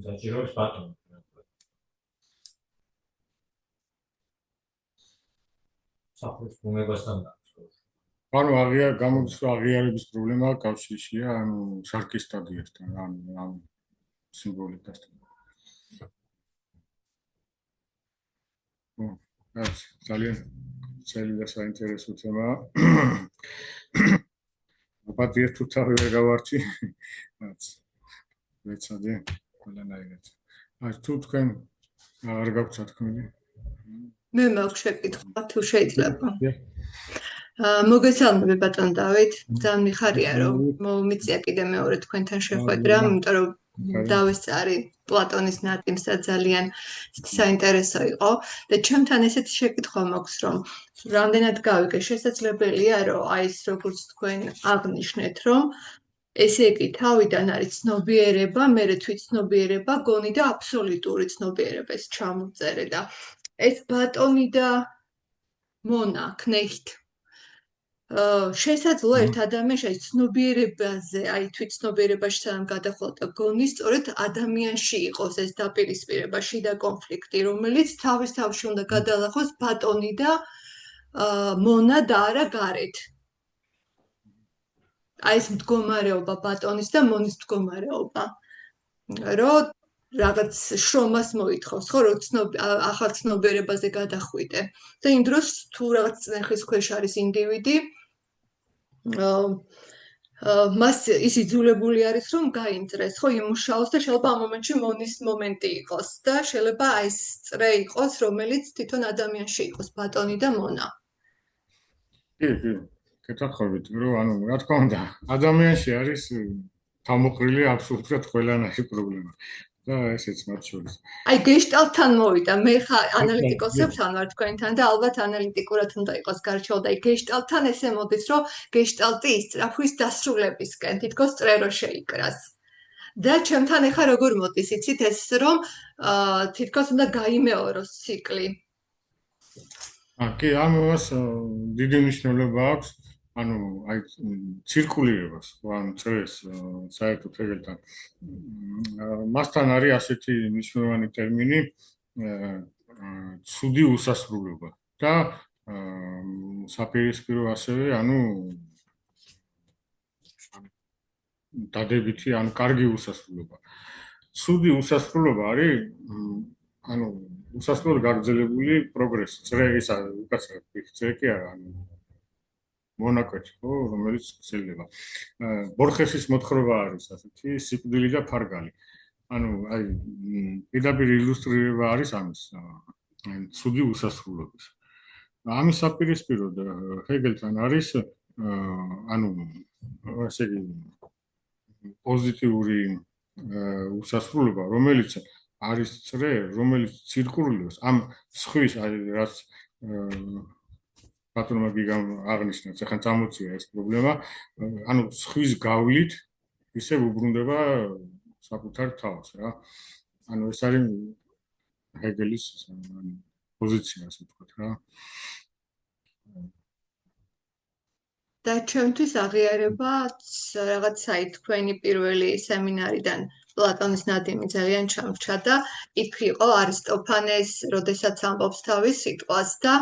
დაჭიროს ბატონი. სახლის ბუნებასთან დაკავშირებით. ანუ გამოდის რომ აღიარების პრობლემა კავშირშია ანუ სარკის სტადიასთან ან სიმბოლიკასთან. ძალიან საინტერესო თემა. აპატია თუ თავი ვერ გავარჩი. მეცადე ყველანაირად. თუ თქვენ არ გაქვთ სათქმელი? მე მაქვს შეკითხვა თუ შეიძლება. მოგესალმებით ბატონ დავით, ძალიან მიხარია რომ მომიწია კიდე მეორე თქვენთან შეხვედრა, იმიტომ რომ დავესწარი პლატონის ნატიმს და ძალიან საინტერესო იყო და ჩემთან ესეთი შეკითხვა მაქვს რომ რამდენად გავიგე შესაძლებელია რომ აი ეს როგორც თქვენ აღნიშნეთ რომ ესე იგი თავიდან არის ცნობიერება, მერე თვითცნობიერება, გონი და აბსოლუტური ცნობიერება ეს ჩამოწერე და ეს ბატონი და მონა ქნეხთ შესაძლოა ერთ ადამიანში აი ცნობიერებაზე, აი თვითცნობიერებაში სანამ გადახვალ და გონი სწორედ ადამიანში იყოს ეს დაპირისპირება, შიდა კონფლიქტი, რომელიც თავის თავში უნდა გადალახოს ბატონი და მონა და არა გარეთ. აი ეს მდგომარეობა ბატონის და მონის მდგომარეობა. რომ რაღაც შრომას მოითხოვს, ხო, რომ ახალ ცნობიერებაზე გადახვიდე. და იმ დროს თუ რაღაც წნეხის ქვეშ არის ინდივიდი, მას ის იძულებული არის, რომ გაინძრეს, ხო, იმუშაოს და შეიძლება ამ მომენტში მონის მომენტი იყოს და შეიძლება აი ეს წრე იყოს, რომელიც თვითონ ადამიანში იყოს, ბატონი და მონა. კი, გეთახმებით, რომ ანუ რა თქმა უნდა, ადამიანში არის თავმოყრილი აბსოლუტურად ყველანაირი პრობლემა. და ესეც მათ შორის. აი გეშტალტთან მოვიდა, მე ხარ ანალიტიკოსებთან ვარ თქვენთან და ალბათ ანალიტიკურად უნდა იყოს გარჩეულ და აი გეშტალტთან ესე მოდის, რომ გეშტალტი ისწრაფვის დასრულებისკენ, თითქოს წრე რო შეიკრას. და ჩემთან ეხა როგორ მოდის, იცით ეს რომ თითქოს უნდა გაიმეოროს ციკლი. კი, ამას დიდი მნიშვნელობა აქვს. ანუ აი ცირკულირებას, ან წრეს საერთოდ ეგრეთან. მასთან არის ასეთი მნიშვნელოვანი ტერმინი ცუდი უსასრულობა და საპირისპირო ასევე, ანუ დადებითი, ანუ კარგი უსასრულობა. ცუდი უსასრულობა არის ანუ უსასრულოდ გაგრძელებული პროგრესი, წრე ისა უკაცრავ წრე კი არა, ანუ მონაკვეთი, ხო, რომელიც შეიძლება. ბორხესის მოთხრობა არის ასეთი, სიკვდილი და ფარგალი. ანუ აი პირდაპირ ილუსტრირება არის ამის, ცუდი უსასრულობის. ამის საპირისპიროდ ჰეგელთან არის ანუ ასე იგი პოზიტიური უსასრულობა, რომელიც არის წრე, რომელიც ცირკულირებს ამ სხვის რაც ბატონმა გიგამ აღნიშნა, ეხლა წამოწია ეს პრობლემა, ანუ სხვის გავლით ისე უბრუნდება საკუთარ თავს, რა. ანუ ეს არის ჰეგელის პოზიცია, ასე ვთქვათ, რა. და ჩემთვის აღიარება რაღაც საით თქვენი პირველი სემინარიდან პლატონის ნადიმი ძალიან ჩამრჩა და იქ იყო არისტოფანეს, როდესაც ამბობს თავის სიტყვას და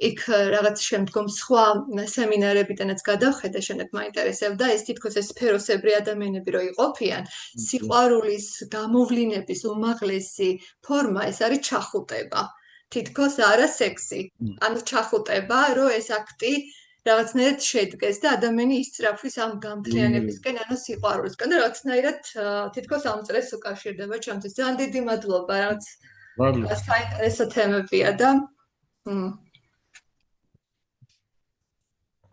იქ რაღაც შემდგომ სხვა სემინარებიდანაც გადავხედე, შემდეგ მაინტერესებდა ეს თითქოს ეს სფეროსებრი ადამიანები რო იყოფიან, სიყვარულის გამოვლინების უმაღლესი ფორმა ეს არის ჩახუტება. თითქოს არა სექსი, ანუ ჩახუტება, რომ ეს აქტი რაღაცნაირად შედგეს და ადამიანი ისწრაფვის ამ გამთლიანებისკენ, ანუ სიყვარულისკენ და რაღაცნაირად თითქოს ამ წრეს უკავშირდება ჩემთვის. ძალიან დიდი მადლობა, რაღაც საინტერესო თემებია და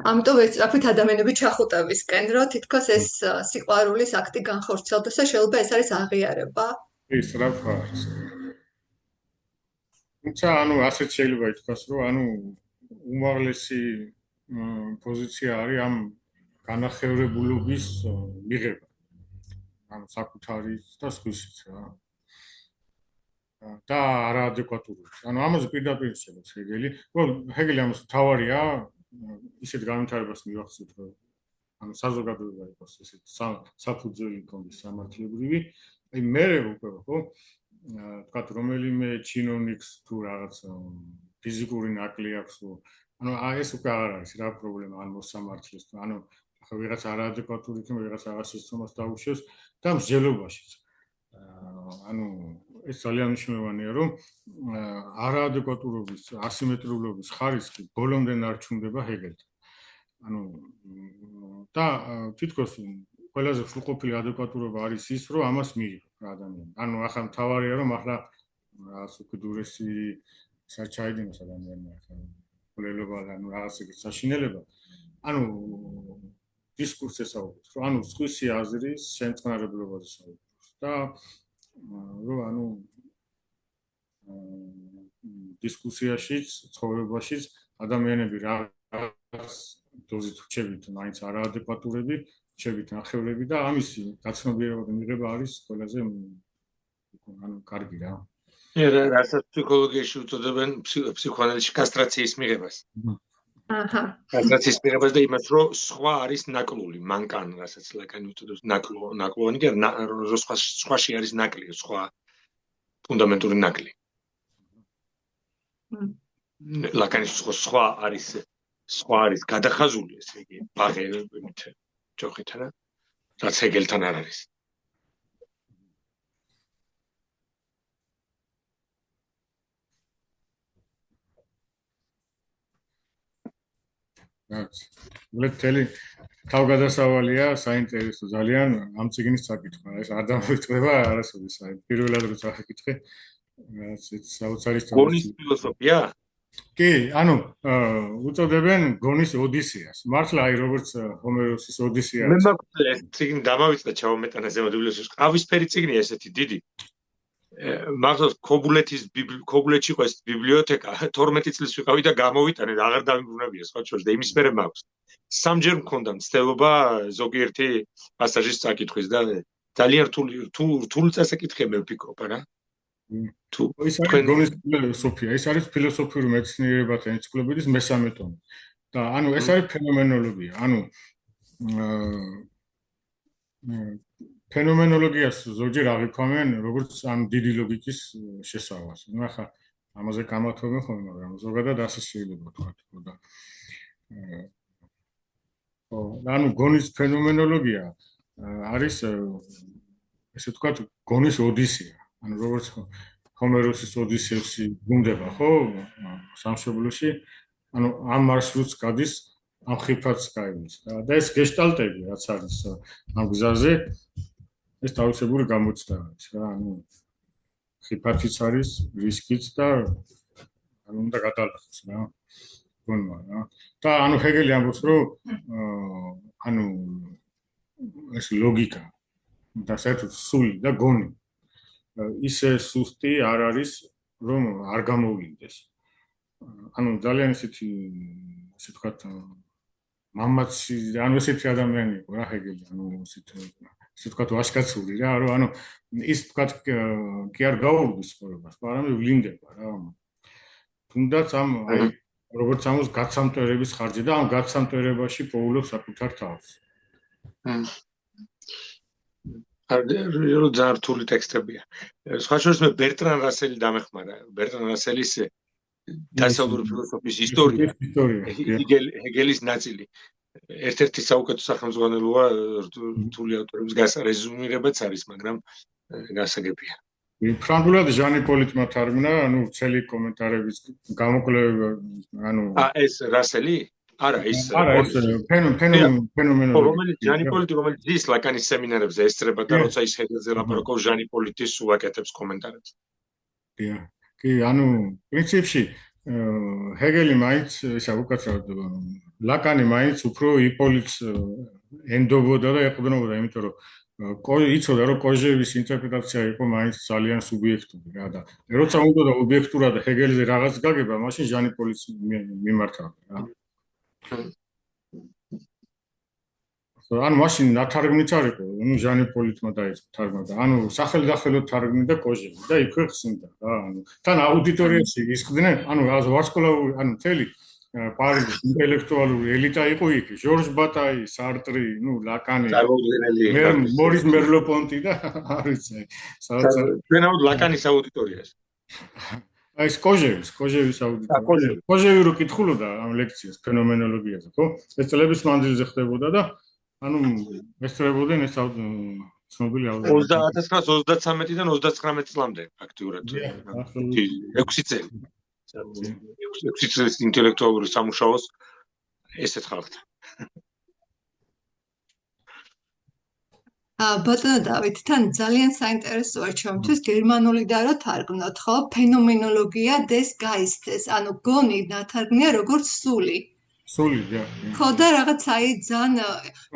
ამიტომ ვეცრაფით ადამიანები ჩახუტებისკენ, რომ თითქოს ეს სიყვარულის აქტი განხორციელდეს და შეიძლება ეს არის აღიარება. ისრაფ არის. თუმცა ანუ ასეთ შეიძლება ითქვას, რომ ანუ უმაღლესი პოზიცია არის ამ განახევრებულობის მიღება. ანუ საკუთარი და სხვისიც რა. და არაადეკვატურობის. ანუ ამაზე პირდაპირ შეგვიძლია ჰეგელი. ჰეგელი ამას თავარია ისეთ განვითარებას მივახცევთ, რომ ანუ საზოგადოება იყოს ესეთ საფუძველი კონდეს სამართლებრივი. აი მე უკვე ხო თქვათ რომელიმე ჩინოვნიკს თუ რაღაც ფიზიკური ნაკლი აქვს, ანუ ეს უკვე აღარ არის რა პრობლემა ან მოსამართლეს, ანუ ახლა ვიღაც არაადეკვატური იქნება, ვიღაც რაღაც სისტემას დაუშვებს და მსჯელობაშიც. ანუ ეს ძალიან მნიშვნელოვანია, რომ არაადეკვატურობის, ასიმეტრიულობის ხარისხი ბოლომდე არ ჩნდება ჰეგელთან. ანუ და თითქოს ყველაზე სრულყოფილი ადეკვატურობა არის ის, რომ ამას მიიღო ადამიანი. ანუ ახლა მთავარია, რომ ახლა რაღაც უკიდურესი საჩაიდინოს ადამიანმა ახლა ყოლელობა და ანუ რაღაც ეგეთ საშინელება. ანუ დისკურსს ესაუბრებს, რომ ანუ სხვისი აზრის შემწყნარებლობაზე საუბრობს და რომ ანუ დისკუსიაშიც, ცხოვრებაშიც ადამიანები რაღაც დოზით რჩებით, მაინც არაადეკვატურები, რჩებით ნახევრები და ამისი გაცნობიერება და მიღება არის ყველაზე ანუ კარგი რა. რასაც ფსიქოლოგიაში უწოდებენ ფსიქოანალიზში კასტრაციის მიღებას. აჰა. კასტრაციის მიღებას და იმას, რომ სხვა არის ნაკლული, მანკან, რასაც ლაკანი უწოდებს ნაკლოვანი და რომ სხვაში არის ნაკლი, სხვა ფუნდამენტური ნაკლი. ლაკანის სხვა არის გადახაზული, ესე იგი, ბაღებით ჯოხითა რა, რაც ჰეგელთან არ არის. მეთელი თავგადასავალია საინტერესო ძალიან ამ წიგნის საკითხვა. ეს არ დამოიწდება არასოდეს. აი პირველად როცა აკითხე, რაც საოცარი გონის ფილოსოფია? კი, ანუ უწოდებენ გონის ოდისეას. მართლა აი როგორც ჰომეროსის ოდისეა. მე მაქვს ეს წიგნი დამავიწყდა ჩავომეტანა ზემოთ ბიბლიოთეკაში. ყავისფერი წიგნია ესეთი დიდი. მახსოვს ქობულეთში იყო ეს ბიბლიოთეკა 12 წლის ვიყავი და გამოვიტანე და აღარ დავიბრუნებია სხვა შორის და იმის მერე მაქვს. სამჯერ მქონდა მცდელობა ზოგიერთი პასაჟის წაკითხვის და ძალიან რთული წასაკითხია მე ვფიქრობ რა. თუ ეს არის გონის ფილოსოფია, ეს არის ფილოსოფიური მეცნიერებათა ენციკლოპედიის მესამე ტომი. და ანუ ეს არის ფენომენოლოგია, ანუ ფენომენოლოგიას ზოგჯერ აღიქვამენ როგორც ამ დიდი ლოგიკის შესავალს. ნუ ახლა ამაზე გამათოვე ხოლმე, მაგრამ ზოგადად ასე შეიძლება ვთქვათ, ხო და ანუ გონის ფენომენოლოგია არის ესე ვთქვათ გონის ოდისეა. ანუ როგორც ჰომეროსის ოდისეუსი გუნდება, ხო, სამშობლოში, ანუ ამ მარშრუტს გადის, ამ ხიფათს გაივლის. და ეს გეშტალტები, რაც არის ამ გზაზე, ეს თავისებური გამოცდა არის რა, ანუ ხიფათიც არის, რისკიც და ანუ უნდა გადალახოს რა. გონმა რა. და ანუ ჰეგელი ამბობს, რომ ანუ ეს ლოგიკა და საერთოდ სული და გონი ისე სუსტი არ არის, რომ არ გამოვლინდეს. ანუ ძალიან ისეთი ასე ვთქვათ მამაცი, ანუ ესეთი ადამიანი იყო რა ჰეგელი, ანუ ესე ვთქვათ ვაჟკაცური რა, რომ ანუ ის ვთქვათ კი არ გაურბის ცხოვრებას, არამედ ვლინდება რა. თუნდაც ამ აი როგორც ამოს გაცამტვერების ხარჯი და ამ გაცამტვერებაში პოულობს საკუთარ თავს. ძალიან რთული ტექსტებია. სხვა შორის მე ბერტრან რასელი დამეხმარა. ბერტრან რასელის დასავლური ფილოსოფიის ისტორია. ჰეგელის ნაწილი. ერთ-ერთი საუკეთესო სახელმძღვანელოა რთული ავტორების გასარეზუმირებაც არის, მაგრამ გასაგებია. ფრანგულად ჟანი პოლიტმა თარგმნა, ანუ ცელი კომენტარების გამოკვლევება, ანუ ეს რასელი? არა ის ფენომენოლოგია რომელიც ჟანი პოლიტი რომელიც ის ლაკანის სემინარებზე ესწრება და როცა ის ჰეგელზე ლაპარაკობს ჟანი პოლიტის სულაკეთებს კომენტარებს. კი, ანუ პრინციპში ჰეგელი მაინც ისა უკაცრავად ლაკანი მაინც უფრო იპოლიტს ენდობოდა და ეყრდნობოდა, იმიტომ რომ იცოდა რომ კოჟევის ინტერპრეტაცია იყო მაინც ძალიან სუბიექტური რა და როცა უნდა და ობიექტურად ჰეგელზე რაღაც გაგება, მაშინ ჟანი პოლიტს მიმართავდა რა. ანუ მაშინ ნათარგმნიც არ იყო, ნუ ჟანი პოლიტმა დაიწყო თარგმნა და ანუ სახელდახელოდ თარგმნიდა კოჟევი და იქვე ხსნიდა რა, ანუ თან აუდიტორიაში ისხდნენ, ანუ რაღაც ვარსკვლავური, ანუ მთელი პარიზის ინტელექტუალური ელიტა იყო იქ, ჟორჟ ბატაი, სარტრი, ნუ ლაკანი, მორის მერლოპონტი და არ ვიცი, სადაც ჩვენაოდ ლაკანის აუდიტორიაში. აი ეს კოჟევის აუდიტორია. კოჟევი რო კითხულობდა ამ ლექციას ფენომენოლოგიაზე, ხო? ეს წლების მანძილზე ხდებოდა და ანუ ესწრებოდნენ ეს ცნობილი აუდიტორია. 1933-დან 39 წლამდე ფაქტიურად 6 წელი. 6 წლის ინტელექტუალური სამუშაოს ესეთ ხალხთან. ბატონო დავით, თან ძალიან საინტერესოა ჩემთვის გერმანული და რო თარგმნოთ, ხო? ფენომენოლოგია des Geistes, ანუ გონი ნათარგმნია როგორც სული. სული, და. ხო და რაღაც აი ძალიან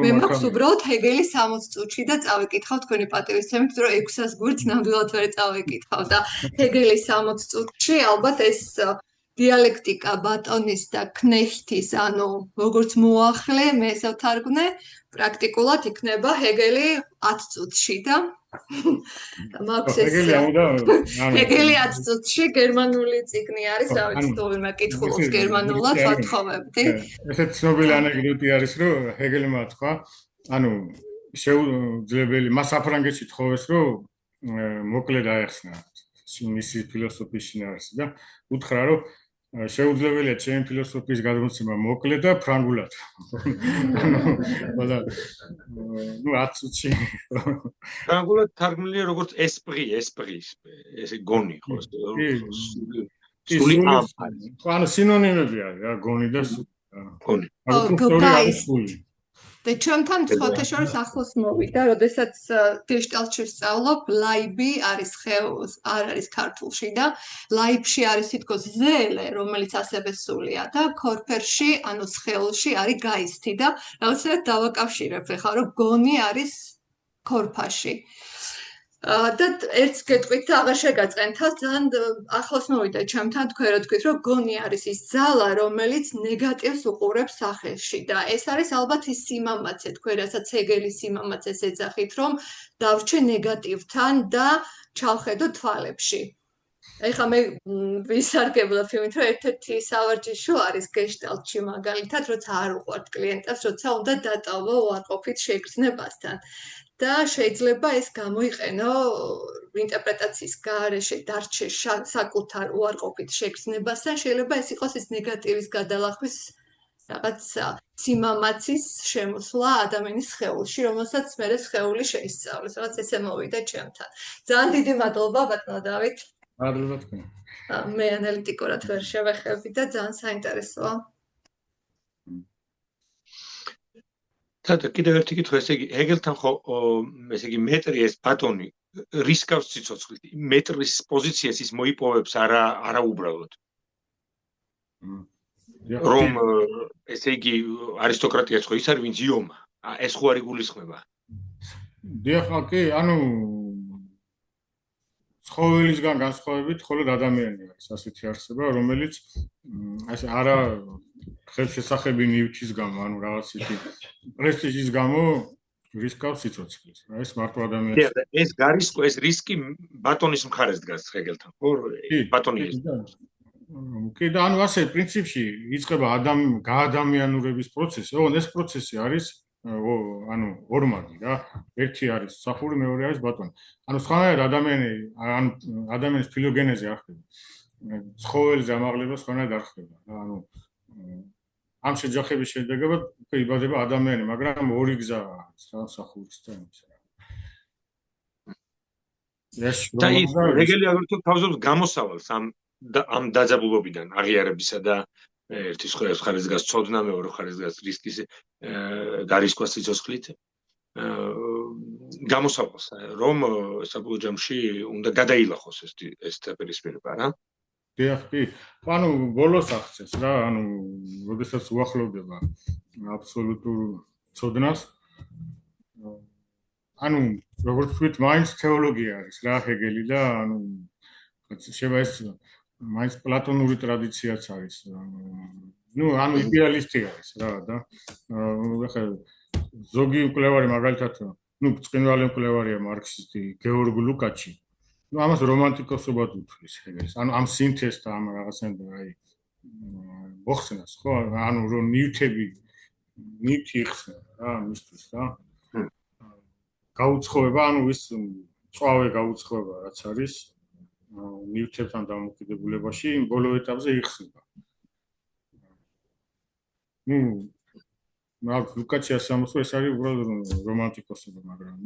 მე მაქვს უბრალოდ ჰეგელი 60 წუთში და წავიკითხავ თქვენი პატივისცემით, რომ 600 გვერდს ნამდვილად ვერ წავიკითხავ და ჰეგელი 60 წუთში ალბათ ეს დიალექტიკა ბატონის და ქნეჰტის, ანუ როგორც მოახლე, მე ესე ვთარგმნე, პრაქტიკულად იქნება ჰეგელი 10 წუთში და მაქვს ეს ჰეგელი 10 წუთში გერმანული წიგნი არის, რა ვიცი, თუმცა კითხულობს გერმანულად ვათხოვებდი. ესეც ცნობილი ანეკდოტი არის, რომ ჰეგელმა თქვა, ანუ შეუძლებელი მას საფრანგეთში თხოვეს, რომ მოკლედ აეხსნა მისი ფილოსოფიის შინაარსი და უთხრა, რომ შეუძლებელია ჩემი ფილოსოფიის გადმოცემა მოკლე და ფრანგულად. ანუ ნუ 10 წუთში. ფრანგულად თარგმნილია როგორც esprit, ესე გონი ხო? სული ამ. ანუ სინონიმები არის რა, გონი და სული. გონი. სული. და ჩვენთან სხვათა შორის ახლოს მოვიდა, როდესაც გეშტალტში ვსწავლობ, ლაიბი არის ხეოს, არ არის ქართულში და ლაიბში არის თითქოს ზელე, რომელიც ასევე სულია და ქორფერში, ანუ სხეულში არის გაისტი და რაღაცნაირად დავაკავშირებ ხა, რომ გონი არის ქორფაში. და ერთს გეტყვით და აღარ შეგაწყენ თავს, ძალიან ახლოს მოვიდა ჩემთან თქვენ რო თქვით, რომ გონი არის ის ძალა, რომელიც ნეგატივს უყურებს სახელში და ეს არის ალბათ ის სიმამაცე, თქვენ რასაც ჰეგელის სიმამაცეს ეძახით, რომ დავრჩე ნეგატივთან და ჩავხედო თვალებში. ეხლა მე ვისარგებლობ იმით, რომ ერთ-ერთი სავარჯიშო არის გეშტალტში მაგალითად, როცა არ უყვართ კლიენტებს, როცა უნდა დატოვო უარყოფით შეგრძნებასთან. და შეიძლება ეს გამოიყენო ინტერპრეტაციის გარეშე დარჩე საკუთარ უარყოფით შეგრძნებასთან, შეიძლება ეს იყოს ის ნეგატივის გადალახვის რაღაც სიმამაცის შემოსვლა ადამიანის სხეულში, რომელსაც მე სხეული შეისწავლეს, რაღაც ესე მოვიდა ჩემთან. ძალიან დიდი მადლობა ბატონო დავით. მადლობა თქვენ. მე ანალიტიკურად ვერ შევეხები და ძალიან საინტერესოა. და კიდევ ერთი კითხვა, ესე იგი ჰეგელთან ხო ესე იგი მეტრი ეს ბატონი რისკავს ციცოცხლით, მეტრის პოზიციას ის მოიპოვებს არა უბრალოდ. რომ ესე იგი არისტოკრატიაც ხო ის არის ვინც იომა, ეს ხო არ იგულისხმება. დიახ, კი, ანუ ცხოველისგან განსხვავებით, მხოლოდ ადამიანი არის ასეთი არსება, რომელიც ასე არა ხელშესახები ნივთის გამო, ანუ რაღაც ისეთი პრესტიჟის გამო რისკავს სიცოცხლეს. ეს მარტო ადამიანს. ეს გარისკო, ეს რისკი ბატონის მხარეს დგას ჰეგელთან, ხო? ბატონი ეს. კი, და ანუ ასე პრინციპში იწყება გაადამიანურების პროცესი. ოღონდ ეს პროცესი არის ანუ ორმაგი რა. ერთი არის მსახური, მეორე არის ბატონი. ანუ სხვანაირად ადამიანის ფილოგენეზი არ ხდება. ცხოველზე ამაღლება სხვანაირად არ ხდება. ანუ ამ შეჯახების შედეგად იბადება ადამიანი, მაგრამ ორი გზა არის რა მსახურის და იმის. და ჰეგელი აგრეთვე თავზობს გამოსავალს ამ დაძაბულობიდან აღიარებისა და ერთის ხარისხას ცოდნა, მეორე ხარისხას რისკის გარისკვას სიცოცხლით გამოსავალს, რომ საბოლოო ჯამში უნდა გადაილახოს ეს დაპირისპირება რა. დიახ, კი. ანუ ბოლოს აღწევს რა, ანუ როდესაც უახლოვდება აბსოლუტურ ცოდნას. ანუ როგორც ვთქვით, მაინც თეოლოგია არის რა ჰეგელი და ანუ შეიძლება ეს მაინც პლატონური ტრადიციაც არის. ანუ იდეალისტი არის რა და ახლა ზოგი მკვლევარი მაგალითად, ბრწყინვალე მკვლევარია მარქსისტი გეორგ ლუკაჩი. ამას რომანტიკოსობად უძღვის ჰეგელს. ანუ ამ სინთეზს და ამ რაღაცნაირად აი მოხსნას, ხო? ანუ რომ ნივთი იხსნა რა მისთვის რა. გაუცხოება, ანუ ის წვავე გაუცხოება რაც არის ნივთებთან დამოკიდებულებაში, იმ ბოლო ეტაპზე იხსნება. ლუკაჩი ასამოსო ეს არის უბრალოდ რომანტიკოსობა, მაგრამ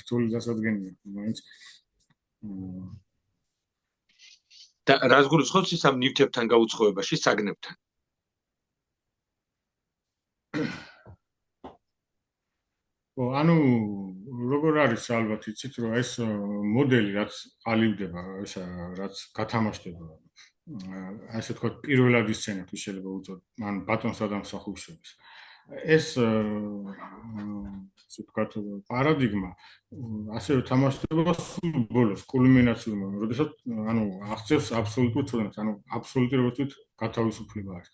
რთული დასადგენია, მაინც და რას გულისხმობს ის ამ ნივთებთან გაუცხოებაში საგნებთან? ანუ როგორ არის ალბათ იცით რომ ეს მოდელი რაც ყალიბდება, ესა რაც გათამაშდება ასე თქვა პირველად ისცენებს შეიძლება უწოდოთ, ან ბატონსა და მსახურშობის. ეს ასე თქვა პარადიგმა ასევე თამაშდება სულ ბოლოს კულმინაციურ, როდესაც ანუ აღწევს აბსოლუტურ ცოდნას, ანუ აბსოლუტური როგორც ვთქვით გათავისუფლება არის.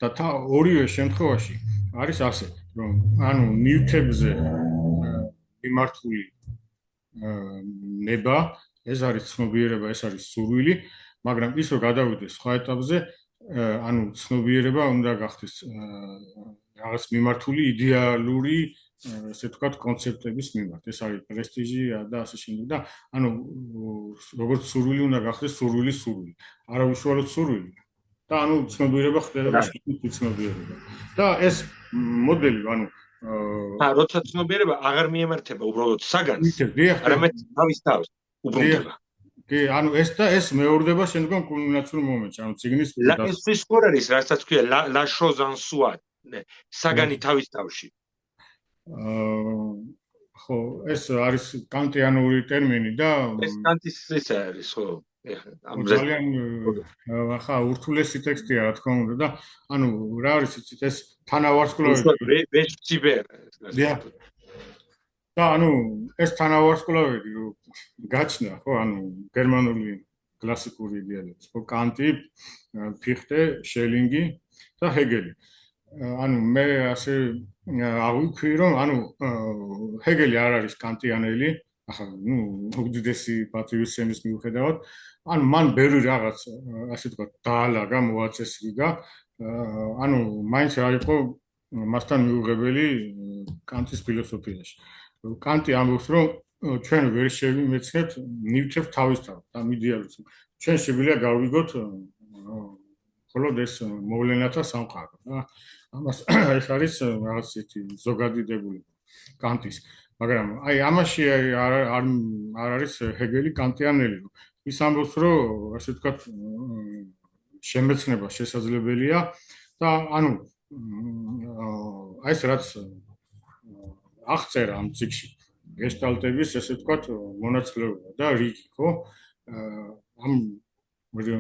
და ორივე შემთხვევაში არის ასე, რომ ანუ ნივთებზე მიმართული ნება, ეს არის ცნობიერება, ეს არის სურვილი, მაგრამ ის რომ გადავიდეს სხვა ეტაპზე, ანუ ცნობიერება უნდა გახდეს რაღაც მიმართული იდეალური, ესე ვთქვათ, კონცეპტების მიმართ. ეს არის პრესტიჟი და ასე შემდეგ და ანუ როგორც სურვილი უნდა გახდეს სურვილი, არა უშუალოდ სურვილი. და ანუ ცნობიერება ხდება ცნობიერება. და ეს მოდელი, ანუ როცა ცნობიერება აღარ მიემართება უბრალოდ საგანს, არამედ თავის თავს უბრუნდება. კი, ანუ ეს მეორდება შემდგომ კულმინაციურ მომენტში, ანუ ციგნის ეს ხარ არის, რასაც ქვია la chose en soi, საგანი თავის თავში. ხო, ეს არის კანტიანური ტერმინი და ეს კანტის ის არის, ხო. ძალიან ახლა ურთულესი ტექსტია რა თქმა უნდა და ანუ რა არის იცით ეს თანავარსკვლავები და ანუ ეს თანავარსკვლავები გაჩნდა ხო ანუ გერმანული კლასიკური იდეალები ხო კანტი, ფიხტე, შელინგი და ჰეგელი. ანუ მე ასე აღვიქვი რომ ანუ ჰეგელი არ არის კანტიანელი, ახლა უდიდესი პატივისცემის მიუხედავად, ანუ მან ბევრი რაღაც ასე თქვა დაალაგა, მოაწესრიგა, ანუ მაინც არ იყო მასთან მიუღებელი კანტის ფილოსოფიაში. კანტი ამბობს, რომ ჩვენ ვერ შევიმეცნებთ ნივთებს თავისთავად, ამ იდეალს. ჩვენ შეგვიძლია გავიგოთ მხოლოდ ეს მოვლენათა სამყარო, რა. ამას ეს არის რაღაც ისეთი ზოგადი დებულება კანტის. მაგრამ აი ამაში არ არის ჰეგელი კანტიანელი. ის ამბობს, რომ ასე ვთქვათ, შემეცნება შესაძლებელია და ანუ აი ეს რაც აღწერა ამ ციკში გეშტალტების ესე ვთქვათ მონაცვლეობა და რიგი, ხო? ამ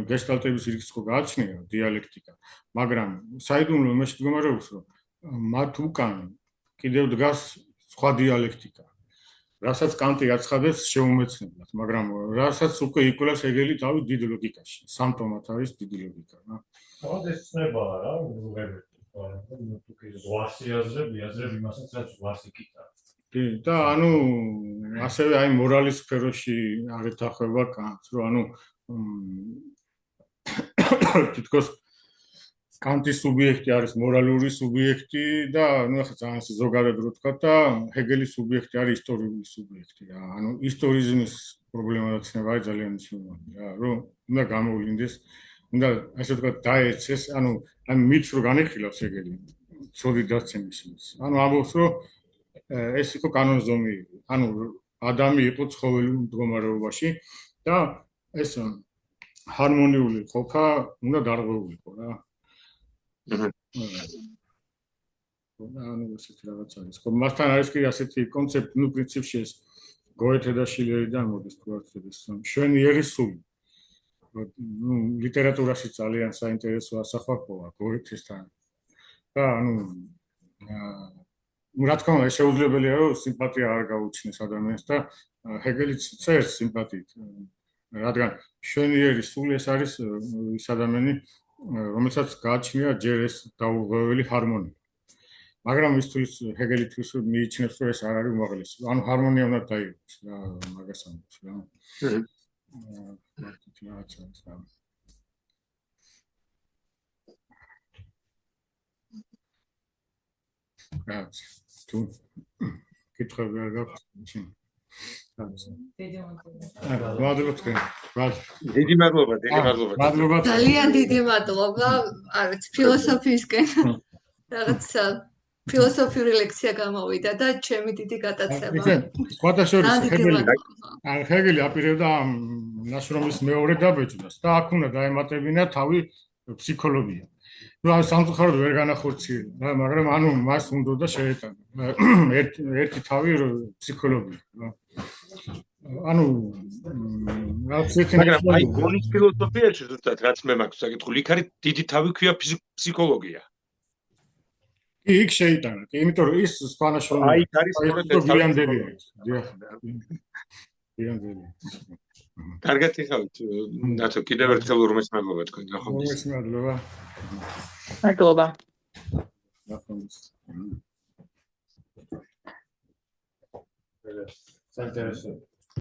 გეშტალტების რიგს ხო გააჩნია დიალექტიკა, მაგრამ საიდუმლო იმაში მდგომარეობს, რომ მათ უკან კიდევ დგას სხვა დიალექტიკა, რასაც კანტი აცხადებს შეუმეცნებლად, მაგრამ რასაც უკვე იკვლევს ჰეგელი თავის დიდ ლოგიკაში, სამტომად არის დიდი ლოგიკა, რა. ეს ცნებაა რა, თუ ზღვარს იაზრებ იმასაც, რაც ზღვარს იკითხა. კი, და ანუ ასევე აი მორალის სფეროში არ ეთახება კანტს, რომ ანუ თითქოს კანტის სუბიექტი არის მორალური სუბიექტი და ну ახლა ძალიან ზოგადად რო თქვა და ჰეგელის სუბიექტი არის ისტორიული სუბიექტი რა. ანუ ისტორიზმის პრობლემადაც ნება ძალიან მნიშვნელოვანია რა, რომ უნდა გამოვლინდეს, უნდა ასე ვთქვათ დაეცეს, ანუ ამ მითს რო განიხილავს ჰეგელი, ცოდი დაცემის მითს. ანუ ამბობს, რომ ეს იყო კანონზომი, ანუ ადამი იყო ცხოველი მდგომარეობაში და ეს ჰარმონიული ყოფა უნდა დარღვეულიყო რა. ანუ ესეთი რაღაც არის. ხო, მასთან არის კი ასეთი კონცეფტი, ну, პრინციპში ეს გოეთე და შილერიდან მოდის თქვათ ეს მშვენიერი სული. ну, ლიტერატურაში ძალიან საინტერესო ასახვა გოეთესთან. და ანუ რა თქმა უნდა, შეუძლებელია რომ სიმპათია არ გაუჩნდეს ადამიანს და ჰეგელიც წერს სიმპათიით. რადგან მშვენიერი სული ეს არის ის ადამიანი, რომელსაც გააჩნია ჯერ ეს დაუღებელი ჰარმონია. მაგრამ ისთვის ჰეგელისთვის მიიჩნევს რომ ეს არ არის უმაღლესი. ანუ ჰარმონია უნდა დაიღოს რა მაგას ამბობს რა. რაც თუ კითხები არ გაქვს დიდი მადლობა. ძალიან დიდი მადლობა. არ ვიცი, ფილოსოფიისკენ რაღაცა ფილოსოფიური ლექცია გამოვიდა და ჩემი დიდი გატაცება. სხვათა შორის ჰეგელი აპირებდა ამ ნაშრომის მეორე დაბეჭდას და აქ უნდა დაემატებინა თავი ფსიქოლოგია. ну, ამ სამწუხაროდ ვერ განახორციელა, მაგრამ ანუ მას უნდა შეეტანა ერთი თავი ფსიქოლოგია. ანუ მაგრამ აი გონის ფილოსოფიაში ზუსტად რაც მე მაქვს საკითხული, იქ არის დიდი თავი ქვია ფსიქოლოგია. კი, იქ შეიტანა, იმიტომ რომ ის სხვა ნაშრომი აი იქ არის სწორედ ეს გვიანდელია. კარგად იხავთ, ნაცო კიდევ ერთხელ ორმეს მადლობა თქვენ გახონდეს. ორმეს მადლობა. მადლობა. საინტერესო